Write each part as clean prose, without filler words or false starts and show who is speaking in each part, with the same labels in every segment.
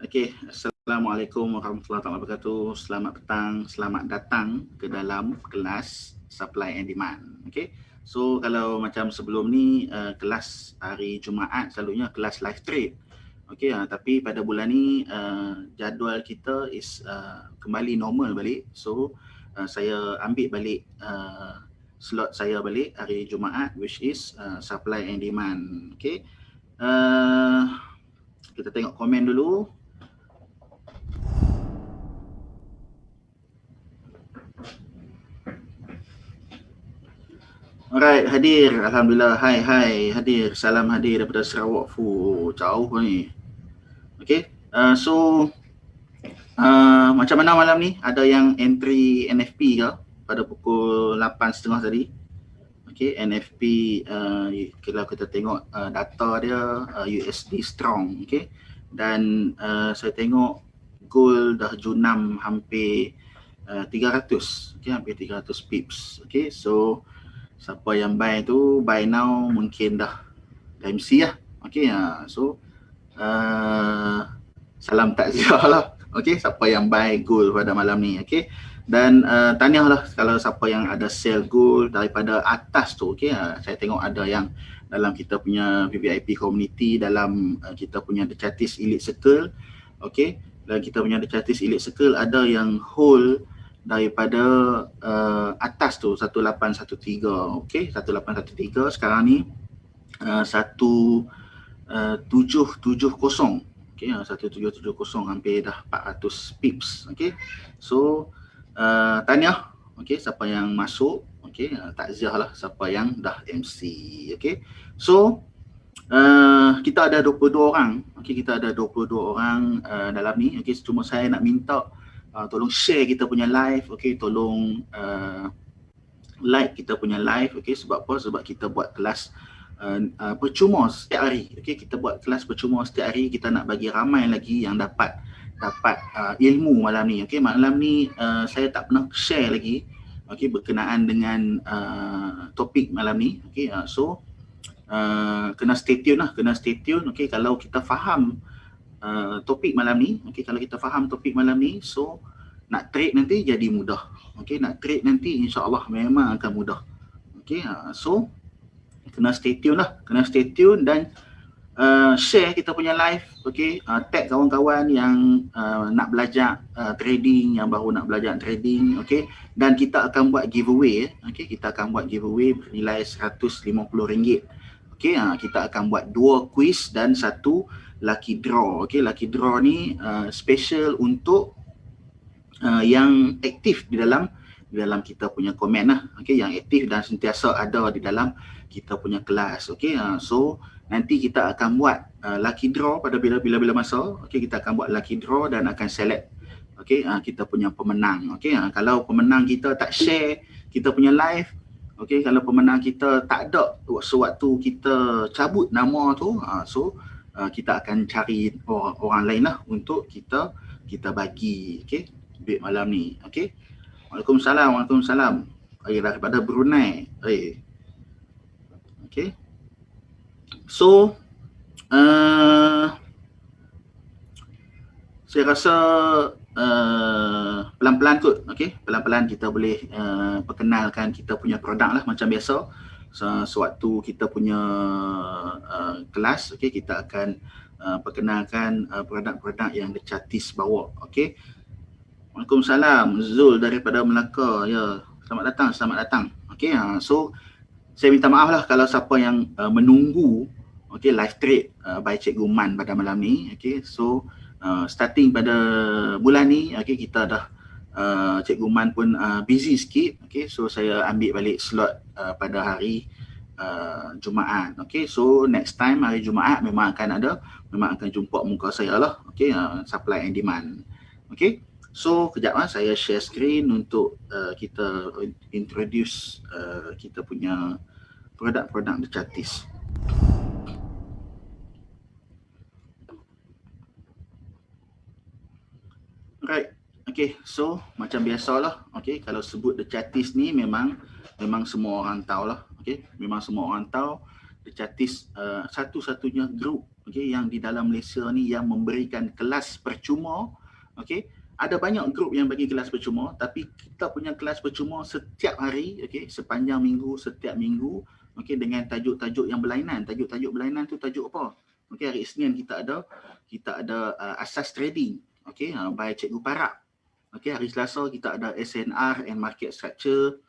Speaker 1: Okey, Assalamualaikum warahmatullahi wabarakatuh. Selamat petang, selamat datang ke dalam kelas Supply and Demand. Okey. So kalau macam sebelum ni kelas hari Jumaat selalunya kelas live trade. Okey, tapi pada bulan ni jadual kita is kembali normal balik. So saya ambil balik slot saya balik hari Jumaat, which is Supply and Demand. Okey. Kita tengok komen dulu. Alright, hadir. Alhamdulillah. Hai, hadir. Salam hadir daripada Sarawak. Jauh ni. Okay. Macam mana malam ni? Ada yang entry NFP ke pada pukul 8.30 tadi? Okay, NFP kalau kita tengok data dia USD strong. Okay. Dan saya tengok gold dah junam hampir 300. Okay, hampir 300 pips. Okay, so siapa yang buy tu buy now mungkin dah MC lah. Okay, so salam takziah lah. Okay, siapa yang buy gold pada malam ni. Okay, dan tahniah lah kalau siapa yang ada sell gold daripada atas tu. Okay, saya tengok ada yang dalam kita punya VVIP community, dalam kita punya The Chartist Elite Circle. Okay, dan kita punya The Chartist Elite Circle ada yang hold daripada atas tu 1813. Okey, 1813 sekarang ni 1770. Okey, 1770 hampir dah 400 pips. Okey. So tahniah okey siapa yang masuk. Okey, takziah lah siapa yang dah MC. Okey. So kita ada 22 orang. Okey, kita ada 22 orang dalam ni. Okey, cuma saya nak minta tolong share kita punya live, okay? Tolong like kita punya live, okay? Sebab apa? Sebab kita buat kelas percuma setiap hari, okay? Kita buat kelas percuma setiap hari. Kita nak bagi ramai lagi yang dapat ilmu malam ni, okay? Malam ni saya tak pernah share lagi, okay? Berkenaan dengan topik malam ni, okay? So kena stay tune lah, okay? Kalau kita faham topik malam ni, okay, kalau kita faham topik malam ni, so nak trade nanti jadi mudah. Okay, nak trade nanti insya-Allah memang akan mudah. Okay, so kena stay tune lah, kena stay tune dan share kita punya live. Okay, tag kawan-kawan yang nak belajar trading, yang baru nak belajar trading. Okay, dan kita akan buat giveaway. Okay, kita akan buat giveaway bernilai RM150. Okay, kita akan buat 2 quiz dan 1 lucky draw. Okay, lucky draw ni special untuk yang aktif di dalam kita punya komen lah. Okay, yang aktif dan sentiasa ada di dalam kita punya kelas. Okay, so nanti kita akan buat lucky draw pada bila masa. Okay, kita akan buat lucky draw dan akan select okay, kita punya pemenang. Okay, kalau pemenang kita tak share kita punya live, okay, kalau pemenang kita tak ada sewaktu kita cabut nama tu, so kita akan cari orang lain lah untuk kita bagi, okay, duit malam ni. Okay, Waalaikumsalam. Daripada Brunei. Okay, so saya rasa pelan-pelan kot, okay, pelan-pelan kita boleh perkenalkan kita punya produk lah macam biasa. Sewaktu kita punya kelas, okay, kita akan perkenalkan produk-produk yang The Chartist bawa. Okay, Waalaikumsalam, Zul daripada Melaka. Ya, selamat datang. Okay, so saya minta maaf lah kalau siapa yang menunggu okay, live trade by Cikgu Man pada malam ni. Okay, so starting pada bulan ni, okay, kita dah Cikgu Man pun busy sikit. Okay, so saya ambil balik slot pada hari Jumaat. Okay, so next time hari Jumaat memang akan jumpa muka saya lah. Okay, supply and demand. Okay, so kejap saya share screen untuk kita introduce kita punya produk-produk The Chartist. Right. Okay, so macam biasalah, okay, kalau sebut The Chartist ni memang semua orang tahu lah. Okay, memang semua orang tahu The Chartist satu-satunya grup, okey, yang di dalam Malaysia ni yang memberikan kelas percuma, okey. Ada banyak grup yang bagi kelas percuma, tapi kita punya kelas percuma setiap hari, okey, sepanjang minggu, setiap minggu, okey, dengan tajuk-tajuk yang berlainan. Tajuk-tajuk berlainan tu tajuk apa? Okey, hari Isnin kita ada asas trading, okey, by Cikgu Parak. Okey, hari Selasa kita ada SNR and market structure.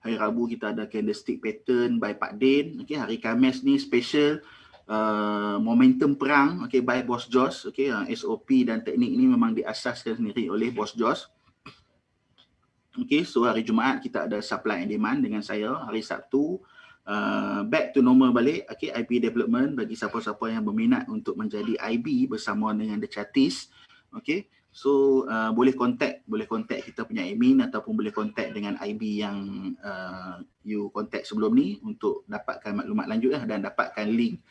Speaker 1: Hari Rabu kita ada candlestick pattern by Pak Din. Okey, hari Khamis ni special momentum perang, okay, by Boss Jos. Okay, SOP dan teknik ni memang diasaskan sendiri oleh Boss Jos. Okay, so hari Jumaat kita ada supply and demand dengan saya. Hari Sabtu back to normal balik, okay, IP development bagi siapa-siapa yang berminat untuk menjadi IB bersama dengan The Chartist. Okay, so boleh contact kita punya admin ataupun boleh contact dengan IB yang you contact sebelum ni untuk dapatkan maklumat lanjut dan dapatkan link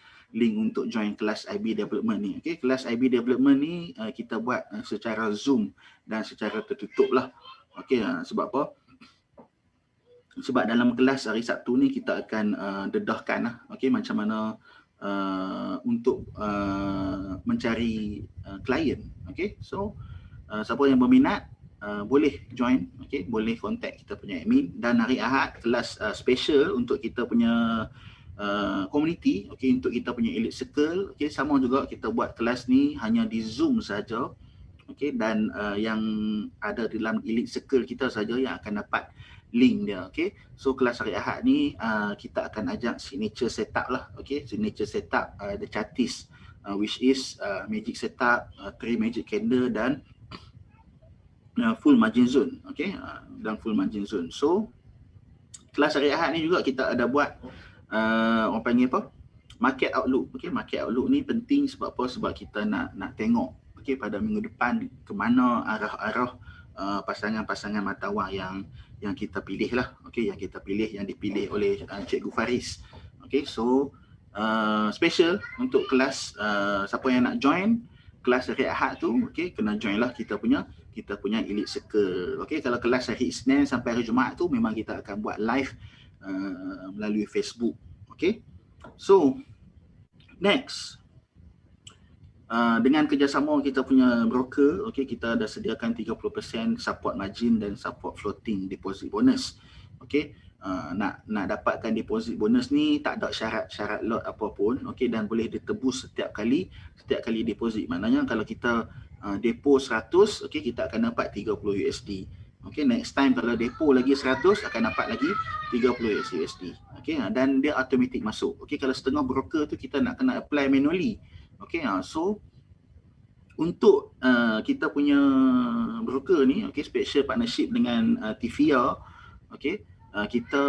Speaker 1: untuk join kelas IB Development ni. Okay, kelas IB Development ni kita buat secara Zoom dan secara tertutup lah. Okay, sebab apa? Sebab dalam kelas hari Sabtu ni kita akan dedahkan lah, okay, macam mana untuk mencari klien. Okay, so siapa yang berminat boleh join, okay, boleh contact kita punya admin. Dan hari Ahad kelas special untuk kita punya community, okay, untuk kita punya elite circle, okay, sama juga kita buat kelas ni hanya di Zoom saja, okay, dan yang ada dalam elite circle kita saja yang akan dapat link dia, okay. So kelas hari Ahad ni kita akan ajak signature setup lah, okay, signature setup The Chartist, which is magic setup, 3 magic candle dan full margin zone, okay, dan full margin zone. So kelas hari Ahad ni juga kita ada buat orang panggil apa? Market outlook. Okay, market outlook ni penting sebab apa? Sebab kita nak tengok, okay, pada minggu depan ke mana arah-arah pasangan-pasangan mata wang yang kita pilih lah. Okay, yang dipilih oleh Cikgu Faris. Okay, so special untuk kelas siapa yang nak join kelas hari Ahad tu, okay, kena join lah kita punya elite circle. Okay, kalau kelas hari Isnin sampai hari Jumaat tu memang kita akan buat live melalui Facebook. Okay, so next, dengan kerjasama kita punya broker, okay, kita dah sediakan 30% support margin dan support floating deposit bonus. Okay, nak dapatkan deposit bonus ni tak ada syarat lot apapun, okay, dan boleh ditebus setiap kali deposit. Maknanya kalau kita depo 100, okay, kita akan dapat 30 USD. Okay, next time kalau depo lagi 100 akan dapat lagi 30 USD. Okay, dan dia automatic masuk. Okay, kalau setengah broker tu kita nak kena apply manually. Okay, so untuk kita punya broker ni, okay, special partnership dengan TVR, okay, kita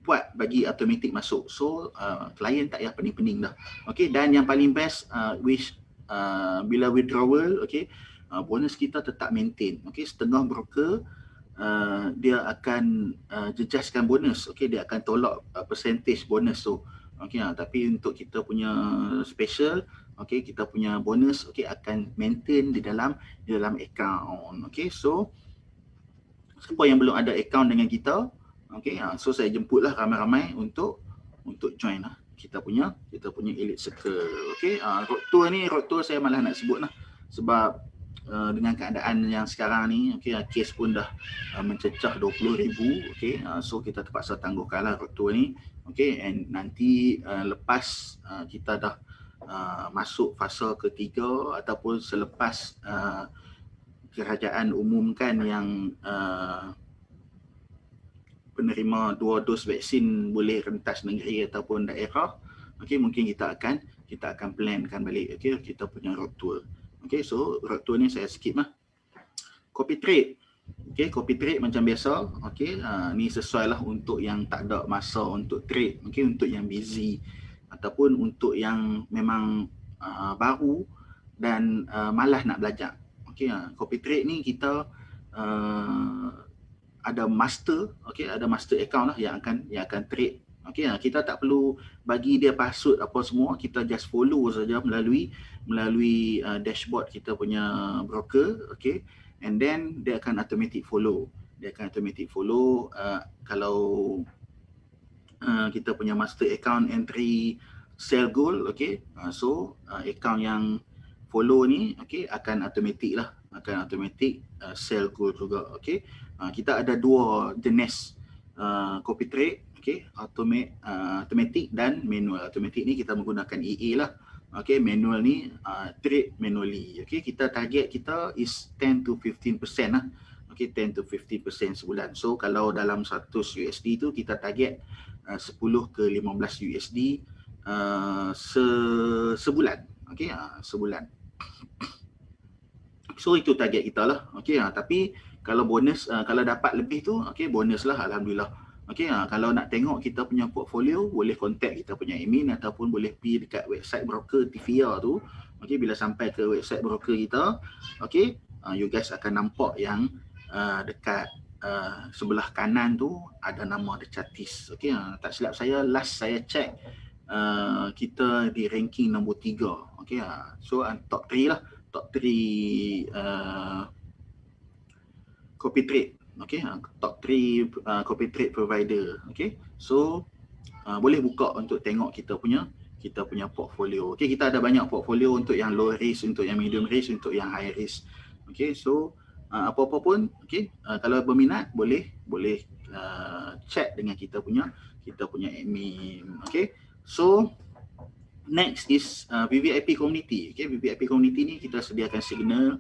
Speaker 1: buat bagi automatic masuk. So klien tak payah pening-pening dah. Okay, dan yang paling best bila withdrawal, okay, bonus kita tetap maintain. Okay, setengah broker dia akan jejaskan bonus. Okay, dia akan tolak percentage bonus tu. Okay, tapi untuk kita punya special, okay, kita punya bonus, okay, akan maintain di dalam account. Okay, so siapa yang belum ada account dengan kita, okay, so saya jemputlah ramai-ramai untuk join lah kita punya elite circle. Okay, road tour saya malah nak sebut lah sebab dengan keadaan yang sekarang ni, okay, kes pun dah mencecah 20,000, okay, so kita terpaksa tangguhkanlah road tour ni, okay, and nanti lepas kita dah masuk fasa ketiga ataupun selepas kerajaan umumkan yang penerima 2 dos vaksin boleh rentas negeri ataupun daerah, okay, mungkin kita akan plankan balik, okay, kita punya road tour. Okay, so road tour ni saya skip lah. Copy trade, okay, copy trade macam biasa, okay, ni sesuai lah untuk yang tak ada masa untuk trade, okay, untuk yang busy ataupun untuk yang memang baru dan malas nak belajar. Okay, copy trade ni kita ada master, okay, ada master account lah yang akan trade. Okay, kita tak perlu bagi dia password apa semua, kita just follow saja melalui dashboard kita punya broker, okay, and then dia akan automatic follow. Kalau kita punya master account entry sell goal. Okay, so account yang follow ni akan automatic lah, akan automatic sell goal juga. Okay, kita ada dua jenis copy trade, automatic dan manual. Automatic ni kita menggunakan EA lah. Okay, manual ni trade manually. Okay, kita target kita is 10 to 15% lah. Okay, 10 to 15% sebulan. So kalau dalam 100 USD tu kita target 10 ke 15 USD sebulan. Okay, sebulan. So itu target kita lah. Okay, tapi kalau bonus, kalau dapat lebih tu, bonus lah, alhamdulillah. Okay, kalau nak tengok kita punya portfolio, boleh contact kita punya admin ataupun boleh pergi dekat website broker TVR tu. Okay, bila sampai ke website broker kita, you guys akan nampak yang dekat sebelah kanan tu ada nama The Chartist. Okay, tak silap saya, last saya check kita di ranking nombor 3. Okay, so top 3 lah, top 3 copy trade. Okay, top 3 copy trade provider. Okay, so boleh buka untuk tengok kita punya portfolio. Okay, kita ada banyak portfolio untuk yang low risk, untuk yang medium risk, untuk yang high risk. Okay, so apa-apa pun, kalau berminat boleh chat dengan kita punya admin. Okay, so next is VVIP community. Okay, VVIP community ni kita sediakan signal.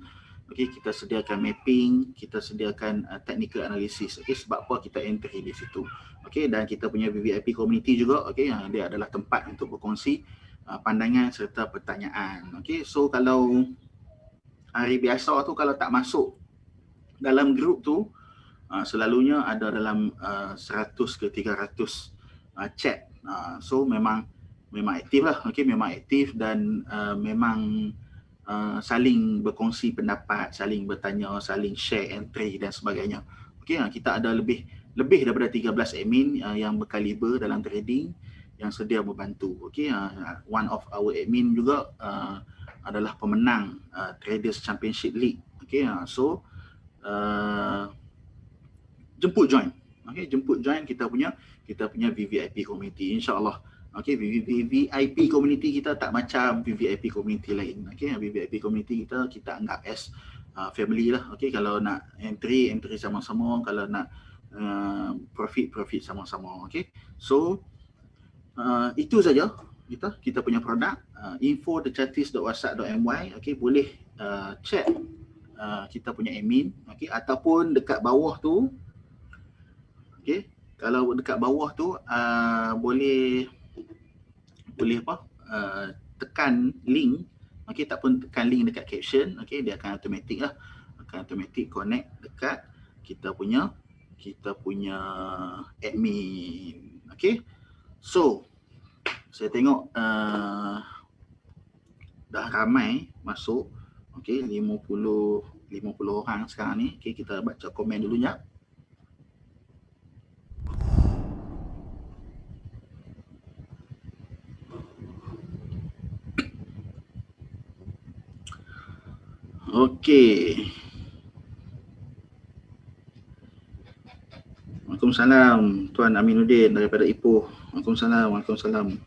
Speaker 1: Okay, kita sediakan mapping, kita sediakan technical analysis. Okay, sebab apa kita entry di situ. Okay, dan kita punya VVIP community juga, dia adalah tempat untuk berkongsi pandangan serta pertanyaan. Okay, so kalau hari biasa tu kalau tak masuk dalam grup tu, selalunya ada dalam 100 ke 300 chat. So memang aktif lah. Okay, memang aktif dan memang saling berkongsi pendapat, saling bertanya, saling share entry dan sebagainya. Okay, kita ada lebih daripada 13 admin yang berkaliber dalam trading yang sedia membantu. Okay, one of our admin juga adalah pemenang Traders Championship League. Okay, so jemput join. Okay, jemput join kita punya VVIP community, insya-Allah. Okay, VVIP community kita tak macam VVIP community lain. Okay, VVIP community kita anggap as family lah. Okay, kalau nak entry sama-sama, kalau nak profit sama-sama. Okay, so itu saja kita punya produk. Info thechartist.whatsapp.my. Okay, boleh chat kita punya admin. Okay, ataupun dekat bawah tu. Okay, kalau dekat bawah tu boleh tekan link. Okay, tak pun tekan link dekat caption. Okay, dia akan automatic lah, akan automatic connect dekat kita punya admin. Okay, so saya tengok dah ramai masuk. Okay, 50 orang sekarang ni. Okay, kita baca komen dulu jap. Okey. Waalaikumsalam Tuan Aminuddin daripada Ipoh. Waalaikumsalam.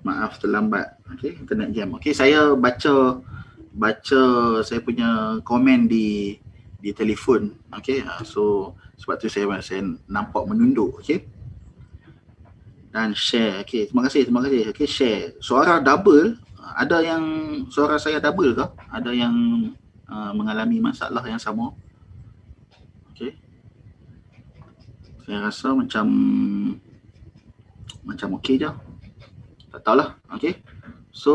Speaker 1: Maaf terlambat. Okey, internet jam. Okey, saya baca saya punya komen di telefon. Okey, so sebab tu saya nampak menunduk. Okey. Dan share. Okey, terima kasih. Okey, share. Suara double. Ada yang suara saya double ke? Ada yang mengalami masalah yang sama? Okey. Saya rasa macam okey je. Tak tahulah. Okey. So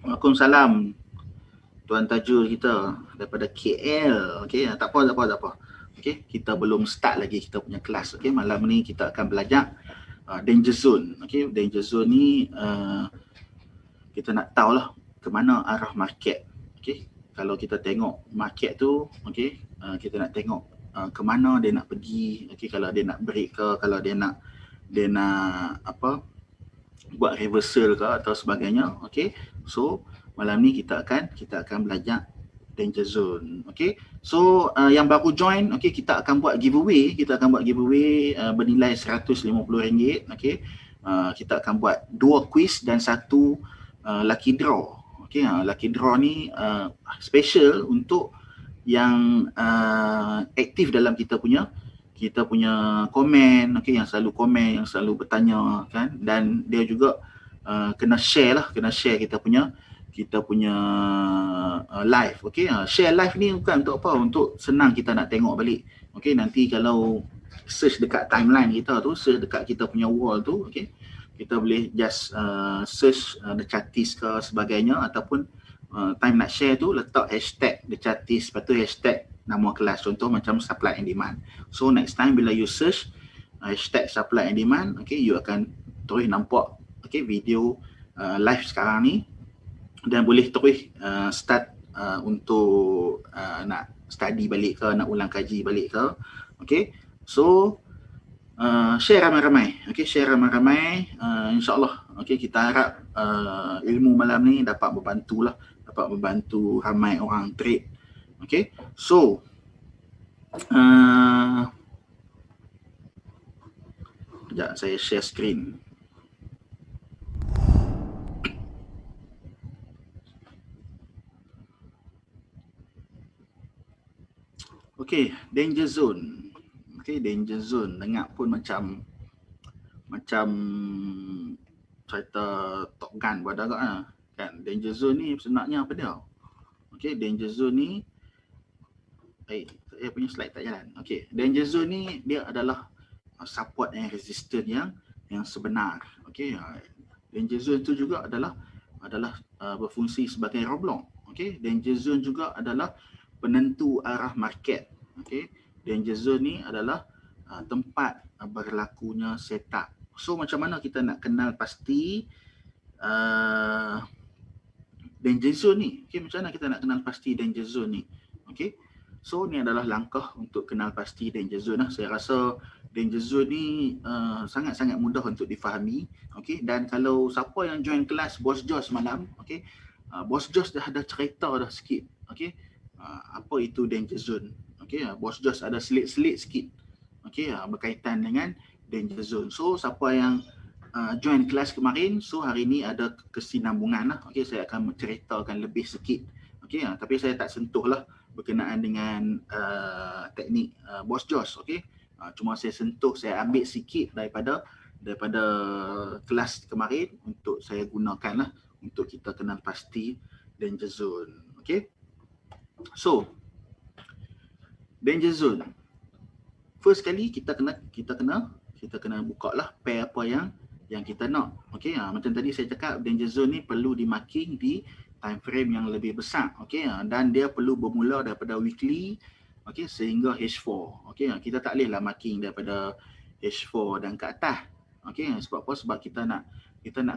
Speaker 1: Waalaikumsalam Tuan Tajul kita daripada KL. Okey, tak apa. Okey, kita belum start lagi kita punya kelas. Okey, malam ni kita akan belajar danger zone. Okey, danger zone ni kita nak tahulah ke mana arah market. Okey, kalau kita tengok market tu, okey, kita nak tengok ke mana dia nak pergi. Okey, kalau dia nak break ke, kalau dia nak buat reversal ke atau sebagainya. Okey, so malam ni kita akan belajar danger zone. Okay, so yang baru join, okay, kita akan buat giveaway. Bernilai RM150. Okay, kita akan buat 2 quiz dan 1 lucky draw. Okay, lucky draw ni special untuk yang aktif dalam kita punya komen, okay, yang selalu komen, yang selalu bertanya kan, dan dia juga kena share kita punya live. Okay, share live ni bukan untuk apa, untuk senang kita nak tengok balik. Okay, nanti kalau search dekat timeline kita tu, search dekat kita punya wall tu, okay, kita boleh just search The Chartist ke sebagainya, ataupun time nak share tu letak hashtag The Chartist, lepas tu hashtag nama kelas, contoh macam supply and demand. So next time bila you search hashtag supply and demand, okay, you akan terus nampak, okay, video live sekarang ni, dan boleh terus start untuk nak study balik ke, nak ulang kaji balik ke. Okay, so share ramai-ramai, okay, share ramai-ramai, insyaAllah, okay, kita harap ilmu malam ni dapat membantu ramai orang trade. Okay, so sekejap saya share screen. Okay, danger zone. Okay, danger zone, dengar pun macam cerita Top Gun buat agak kan. Danger zone ni sebenarnya apa dia? Okay, danger zone ni saya punya slide tak jalan. Okay, danger zone ni dia adalah support and resistance yang sebenar. Okay, danger zone tu juga adalah berfungsi sebagai roadblock. Okay, danger zone juga adalah penentu arah market. Okay, danger zone ni adalah tempat berlakunya setup. So macam mana kita nak kenal pasti danger zone ni? Okay, macam mana kita nak kenal pasti danger zone ni? Okay, so ni adalah langkah untuk kenal pasti danger zone. Saya rasa danger zone ni sangat-sangat mudah untuk difahami. Okay, dan kalau siapa yang join kelas Boss Josh malam, okay, Boss Josh dah ada cerita dah sikit. Okay, apa itu danger zone? Okay, Boss Josh ada selit-selit sikit. Okay, berkaitan dengan danger zone. So siapa yang join kelas kemarin, so hari ni ada kesinambungan lah. Okay, saya akan menceritakan lebih sikit. Okay, tapi saya tak sentuh lah berkenaan dengan teknik Boss Josh. Okay, cuma saya sentuh, saya ambil sikit daripada kelas kemarin untuk saya gunakan lah untuk kita kenal pasti danger zone. Okay, so danger zone, first kali kita kena buka lah pair apa yang kita nak. Okay, macam tadi saya cakap, danger zone ni perlu di marking di time frame yang lebih besar. Okay, dan dia perlu bermula daripada weekly, okay, sehingga H4. Okay, kita tak boleh lah marking daripada H4 dan ke atas. Okay, sebab apa? Sebab kita nak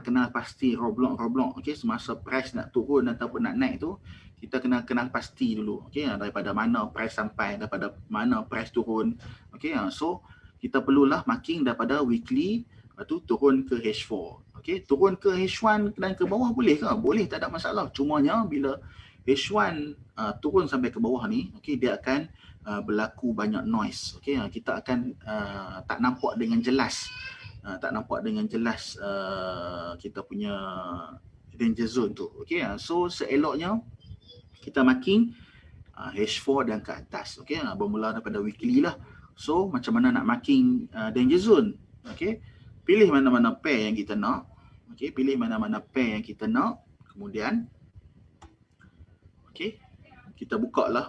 Speaker 1: kenal pasti roadblock. Okay, semasa price nak turun ataupun nak naik tu, kita kena kenal pasti dulu. Okay, daripada mana price sampai, daripada mana price turun. Okay, so kita perlulah marking daripada weekly, lepas tu turun ke H4. Okay, turun ke H1 dan ke bawah boleh ke? Boleh, tak ada masalah. Cumanya bila H1 turun sampai ke bawah ni, okay, dia akan berlaku banyak noise. Okay, kita akan tak nampak dengan jelas. Kita punya danger zone tu. Okay, so seeloknya kita marking H4 dan ke atas. Okay, bermula daripada weekly lah. So macam mana nak marking danger zone? Okay, pilih mana-mana pair yang kita nak. Okay, kemudian okay, kita buka lah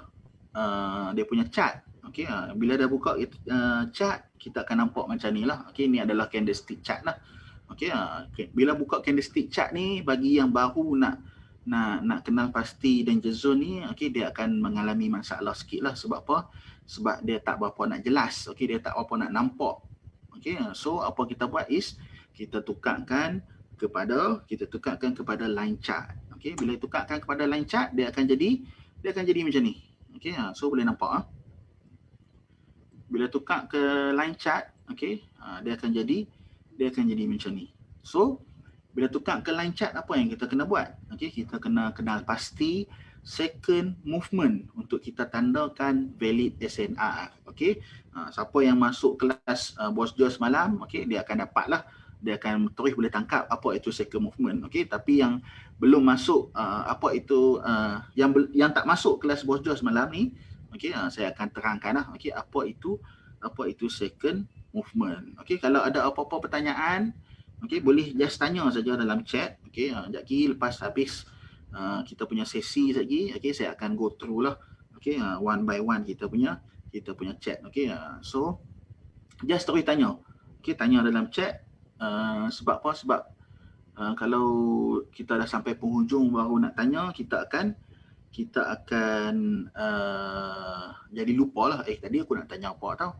Speaker 1: dia punya chart. Okay, bila dah buka chart, kita akan nampak macam ni lah. Okay, ni adalah candlestick chart lah. Okay, bila buka candlestick chart ni, bagi yang baru nak kenal pasti danger zone ni, okay, dia akan mengalami masalah sikit lah. Sebab apa? Sebab dia tak berapa nak jelas. Okay, dia tak berapa nak nampak. Okay, so apa kita buat is kita tukarkan kepada line chart. Okay, bila tukarkan kepada line chart, dia akan jadi macam ni. Okay, so boleh nampak bila tukar ke line chart, okay, dia akan jadi macam ni. So bila tukar ke line chart, apa yang kita kena buat? Okay, kita kena kenal pasti second movement untuk kita tandakan valid SNR. Okey, siapa yang masuk kelas Boss Josh malam, okey, dia akan dapatlah, dia akan terus boleh tangkap apa itu second movement. Okey, tapi yang belum masuk apa itu yang tak masuk kelas Boss Josh malam ni, okey, saya akan terangkanlah, okey, apa itu second movement. Okey, kalau ada apa-apa pertanyaan, okey, boleh just tanya saja dalam chat. Okey, sekejap lagi lepas habis kita punya sesi lagi, okey, saya akan go through lah, okey, one by one kita punya chat. Okey, so just terus tanya, okey, tanya dalam chat. Sebab apa? Sebab kalau kita dah sampai penghujung baru nak tanya, kita akan jadi lupa lah, tadi aku nak tanya apa tau.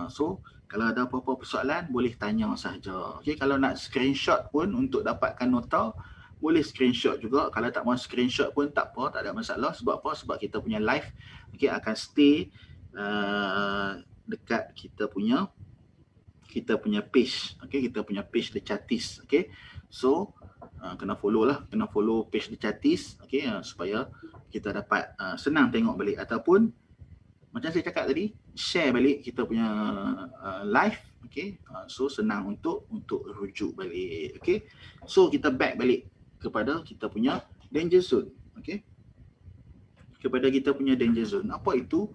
Speaker 1: So kalau ada apa-apa persoalan boleh tanya sahaja. Okey, kalau nak screenshot pun untuk dapatkan nota, boleh screenshot juga. Kalau tak mahu screenshot pun tak apa, tak ada masalah. Sebab apa? Sebab kita punya live, okey, akan stay dekat kita punya page. Okey, kita punya page The Chatis. Okey, so kena follow lah, kena follow page The Chatis, okey, supaya kita dapat senang tengok balik, ataupun macam saya cakap tadi, share balik kita punya live. Okey, so senang untuk rujuk balik. Okey, so kita back balik kepada kita punya danger zone. Okey, kepada kita punya danger zone. Apa itu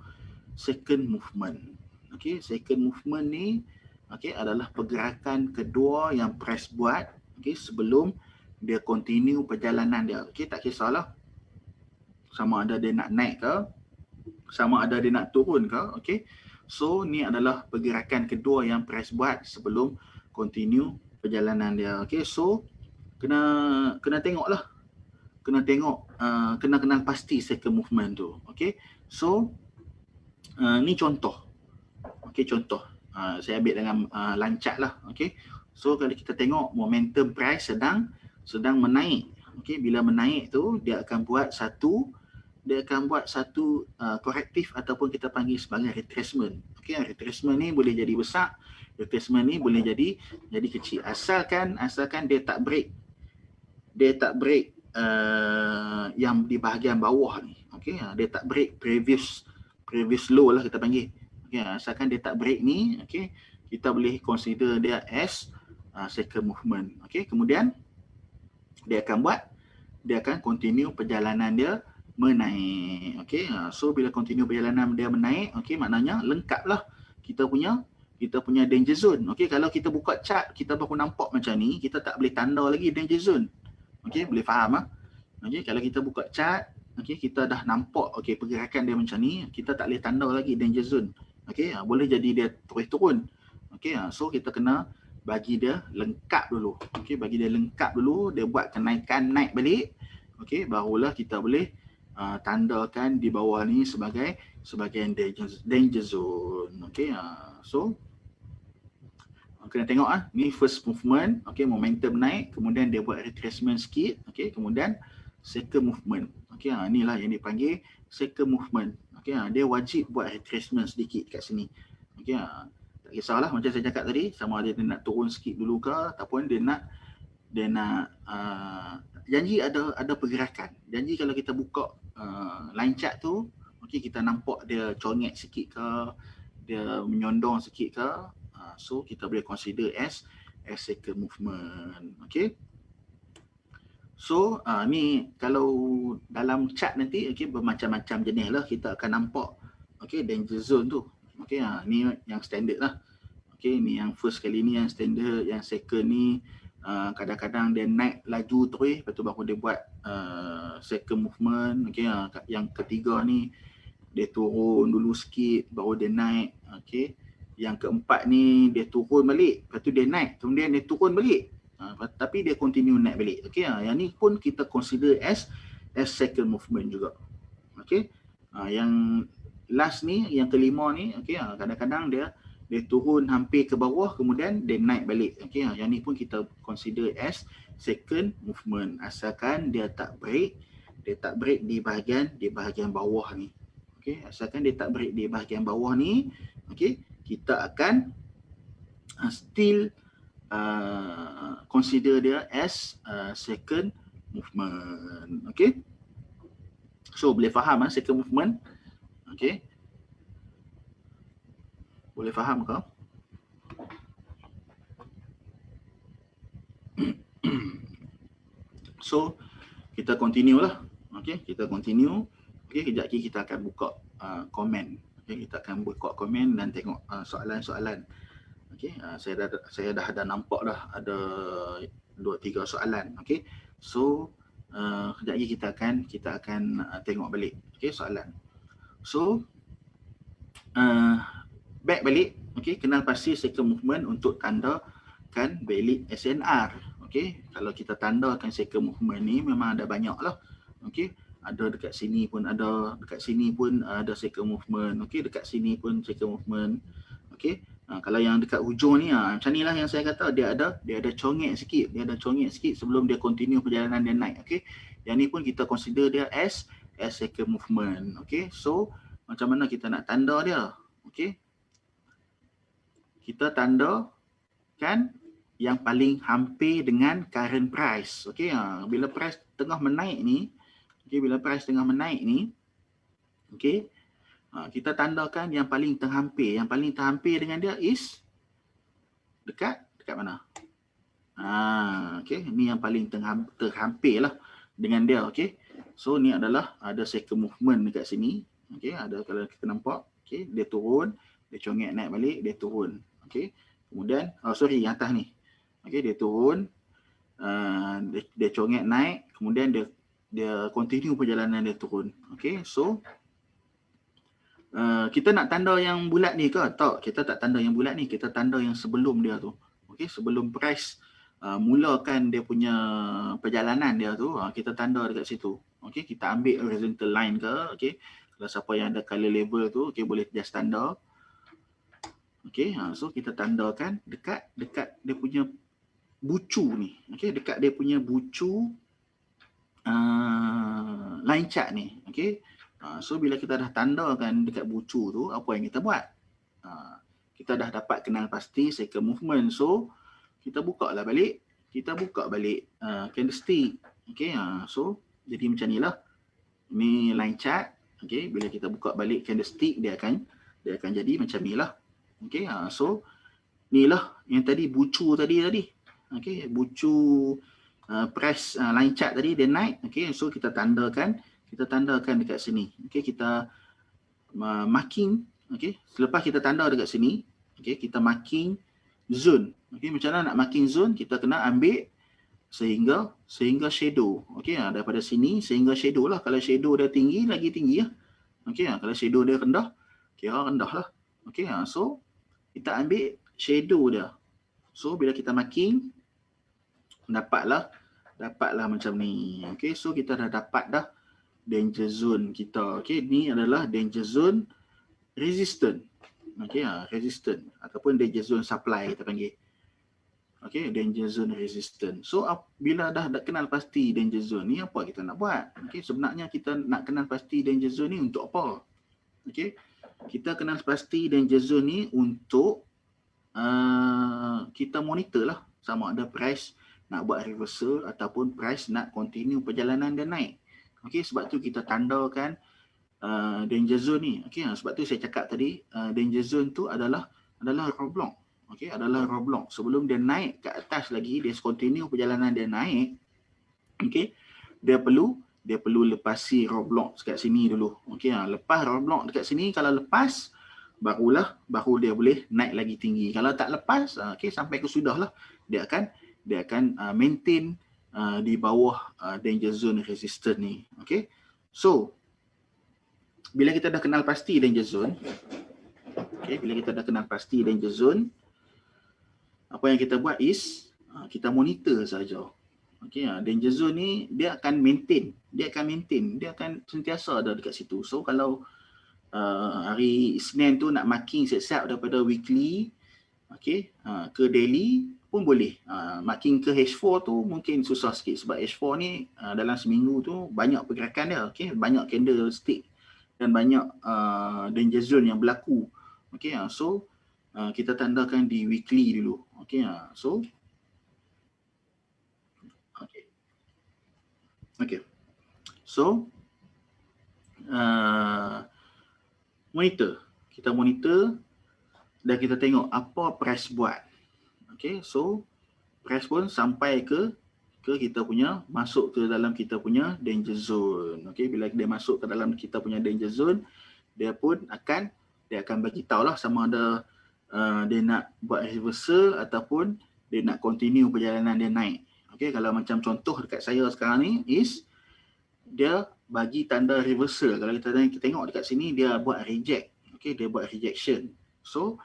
Speaker 1: second movement? Okey, second movement ni, okey, adalah pergerakan kedua yang press buat, okey, sebelum dia continue perjalanan dia. Okey, tak kisahlah sama ada dia nak naik ke, sama ada dia nak turun ke. Okey, so ni adalah pergerakan kedua yang press buat sebelum continue perjalanan dia. Okey, so kena tengoklah, kena tengok, kena kenal pasti second movement tu. Okey, so ni contoh. Okey, contoh saya ambil dalam lancat lah. Okey, so kalau kita tengok momentum price sedang menaik. Okey, bila menaik tu dia akan buat satu korektif ataupun kita panggil sebagai retracement. Okey, retracement ni boleh jadi besar, retracement ni boleh jadi kecil, asalkan dia tak break yang di bahagian bawah ni. Okey, dia tak break previous low lah kita panggil. Okey, asalkan dia tak break ni, okey, kita boleh consider dia as second movement. Okey, kemudian dia akan continue perjalanan dia menaik. Okey, so bila continue perjalanan dia menaik, okey, maknanya lengkaplah kita punya danger zone. Okey, kalau kita buka chart, kita baru nampak macam ni, kita tak boleh tanda lagi danger zone. Okey, boleh faham ah? Okey, kalau kita buka chart, okey, kita dah nampak, okey, pergerakan dia macam ni, kita tak boleh tanda lagi danger zone. Okey, boleh jadi dia terus turun. Okey, so kita kena bagi dia lengkap dulu. Okey, bagi dia lengkap dulu, dia buat kenaikan, naik balik. Okey, barulah kita boleh tandakan di bawah ni sebagai danger zone. Okey, so kena tengok ni first movement. Okey, momentum naik, kemudian dia buat retracement sikit. Okey, kemudian second movement. Okey, inilah yang dipanggil second movement. Okey, dia wajib buat retracement sedikit kat sini. Okey, tak kisahlah macam saya cakap tadi, sama ada dia nak turun sikit dulu ke ataupun dia nak janji ada pergerakan. Janji kalau kita buka line chart tu, okey, kita nampak dia congek sikit ke, dia menyondong sikit ke, so kita boleh consider as second movement. Okey, so ni kalau dalam chart nanti, okey, bermacam-macam jenis lah kita akan nampak. Okey, danger zone tu. Okey, ni yang standard lah. Okey, ni yang first kali ni yang standard, yang second ni kadang-kadang dia naik laju terus, lepas tu baru dia buat second movement. Okey, yang ketiga ni dia turun dulu sikit baru dia naik. Okey, yang keempat ni dia turun balik, lepas tu dia naik, kemudian dia turun balik, tapi dia continue naik balik. Okey, yang ni pun kita consider as second movement juga. Okey, yang last ni, yang kelima ni, okey, kadang-kadang dia turun hampir ke bawah kemudian dia naik balik. Okey, yang ni pun kita consider as second movement, asalkan dia tak break di bahagian bawah ni. Okey, asalkan dia tak break di bahagian bawah ni, okey, kita akan still consider dia as second movement. Okey, So boleh faham cycle movement? Okay, boleh faham ke? So kita continue lah. Okay, kita continue. Okay, kejap lagi kita akan buka komen. Okay, kita akan buka komen dan tengok soalan-soalan. Okay, saya dah ada nampak dah ada 2-3 soalan. Okay, so kejap lagi kita akan tengok balik. Okay, soalan. So back balik. Okay, kenal pasti cycle movement untuk tandakan valid SNR. Okay, kalau kita tandakan cycle movement ni memang ada banyak lah. Okay, ada dekat sini pun ada, dekat sini pun ada cycle movement. Okay, dekat sini pun cycle movement. Okay, kalau yang dekat hujung ni macam ni lah yang saya kata, dia ada congek sikit, sebelum dia continue perjalanan dia naik. Okay, yang ni pun kita consider dia as cycle movement. Okay, so macam mana kita nak tanda dia? Okay, kita tandakan yang paling hampir dengan current price. Okay, bila price tengah menaik ni, okay, kita tandakan yang paling terhampir. Yang paling terhampir dengan dia is dekat mana? Okay, ni yang paling terhampir lah dengan dia. Okay, so ni adalah ada cycle movement dekat sini. Okay, ada, kalau kita nampak, okay, dia turun, dia congek naik balik, dia turun. Okay, kemudian yang atas ni, okay, dia turun, dia congek naik, kemudian dia continue perjalanan dia turun. Okay, so kita nak tanda yang bulat ni ke? Tak, kita tak tanda yang bulat ni, kita tanda yang sebelum dia tu. Okay, sebelum price mulakan dia punya perjalanan dia tu, kita tanda dekat situ. Okay, kita ambil horizontal line ke? Okay, kalau siapa yang ada color label tu, okay, boleh just tanda. Okay, so kita tandakan dekat dia punya bucu ni. Okay, dekat dia punya bucu line chart ni. Okay, so bila kita dah tandakan dekat bucu tu, apa yang kita buat? Kita dah dapat kenal pasti cycle movement. So kita buka balik candlestick. Okay, so jadi macam ni lah. Ni line chart. Okay, bila kita buka balik candlestick, dia akan jadi macam ni lah. Okay, so ni lah yang tadi bucu tadi. Okay, bucu price line chart tadi dia naik. Okay, so kita tandakan dekat sini. Okay, kita marking. Okay, selepas kita tanda dekat sini, okay, kita marking zone. Okay, macam mana nak marking zone? Kita kena ambil sehingga shadow. Okay, daripada sini sehingga shadow lah. Kalau shadow dia tinggi, lagi tinggi lah. Okay, kalau shadow dia rendah, kira rendah lah. Okay, so kita ambil shadow dia. So bila kita marking, dapatlah macam ni. Okay, so kita dah dapat dah danger zone kita. Okay, ni adalah danger zone resistant. Okay, resistant ataupun danger zone supply kita panggil. Okay, danger zone resistant. So bila dah kenal pasti danger zone ni, apa kita nak buat? Okay, sebenarnya kita nak kenal pasti danger zone ni untuk apa? Okay, kita kenal pasti danger zone ni untuk kita monitor lah sama ada price nak buat reversal ataupun price nak continue perjalanan dia naik. Okay, sebab tu kita tandakan danger zone ni. Okay, sebab tu saya cakap tadi danger zone tu adalah row block. Okay, adalah row block. Sebelum dia naik ke atas lagi, dia continue perjalanan dia naik. Okay, dia perlu lepasi row block dekat sini dulu. Okay, lepas row block dekat sini, kalau lepas baru dia boleh naik lagi tinggi. Kalau tak lepas, okay, sampai ke sudah lah, dia akan maintain di bawah danger zone resistance ni. Okay, so bila kita dah kenal pasti danger zone, apa yang kita buat is kita monitor saja. Okay, danger zone ni dia akan maintain, dia akan sentiasa ada dekat situ. So kalau hari Isnin tu nak marking siap-siap daripada weekly, okay, ke daily pun boleh. Marking ke H4 tu mungkin susah sikit sebab H4 ni dalam seminggu tu banyak pergerakan dia. Okay, banyak candlestick dan banyak danger zone yang berlaku. Okay, so kita tandakan di weekly dulu. Okay, so okay, so monitor. Kita monitor dan kita tengok apa price buat. Okay, so price pun sampai ke kita punya, masuk ke dalam kita punya danger zone. Okay, bila dia masuk ke dalam kita punya danger zone, dia akan bagi tahu lah sama ada dia nak buat reversal ataupun dia nak continue perjalanan dia naik. Okay, kalau macam contoh dekat saya sekarang ni is dia bagi tanda reversal. Kalau kita tengok dekat sini dia buat reject. Okay, dia buat rejection. So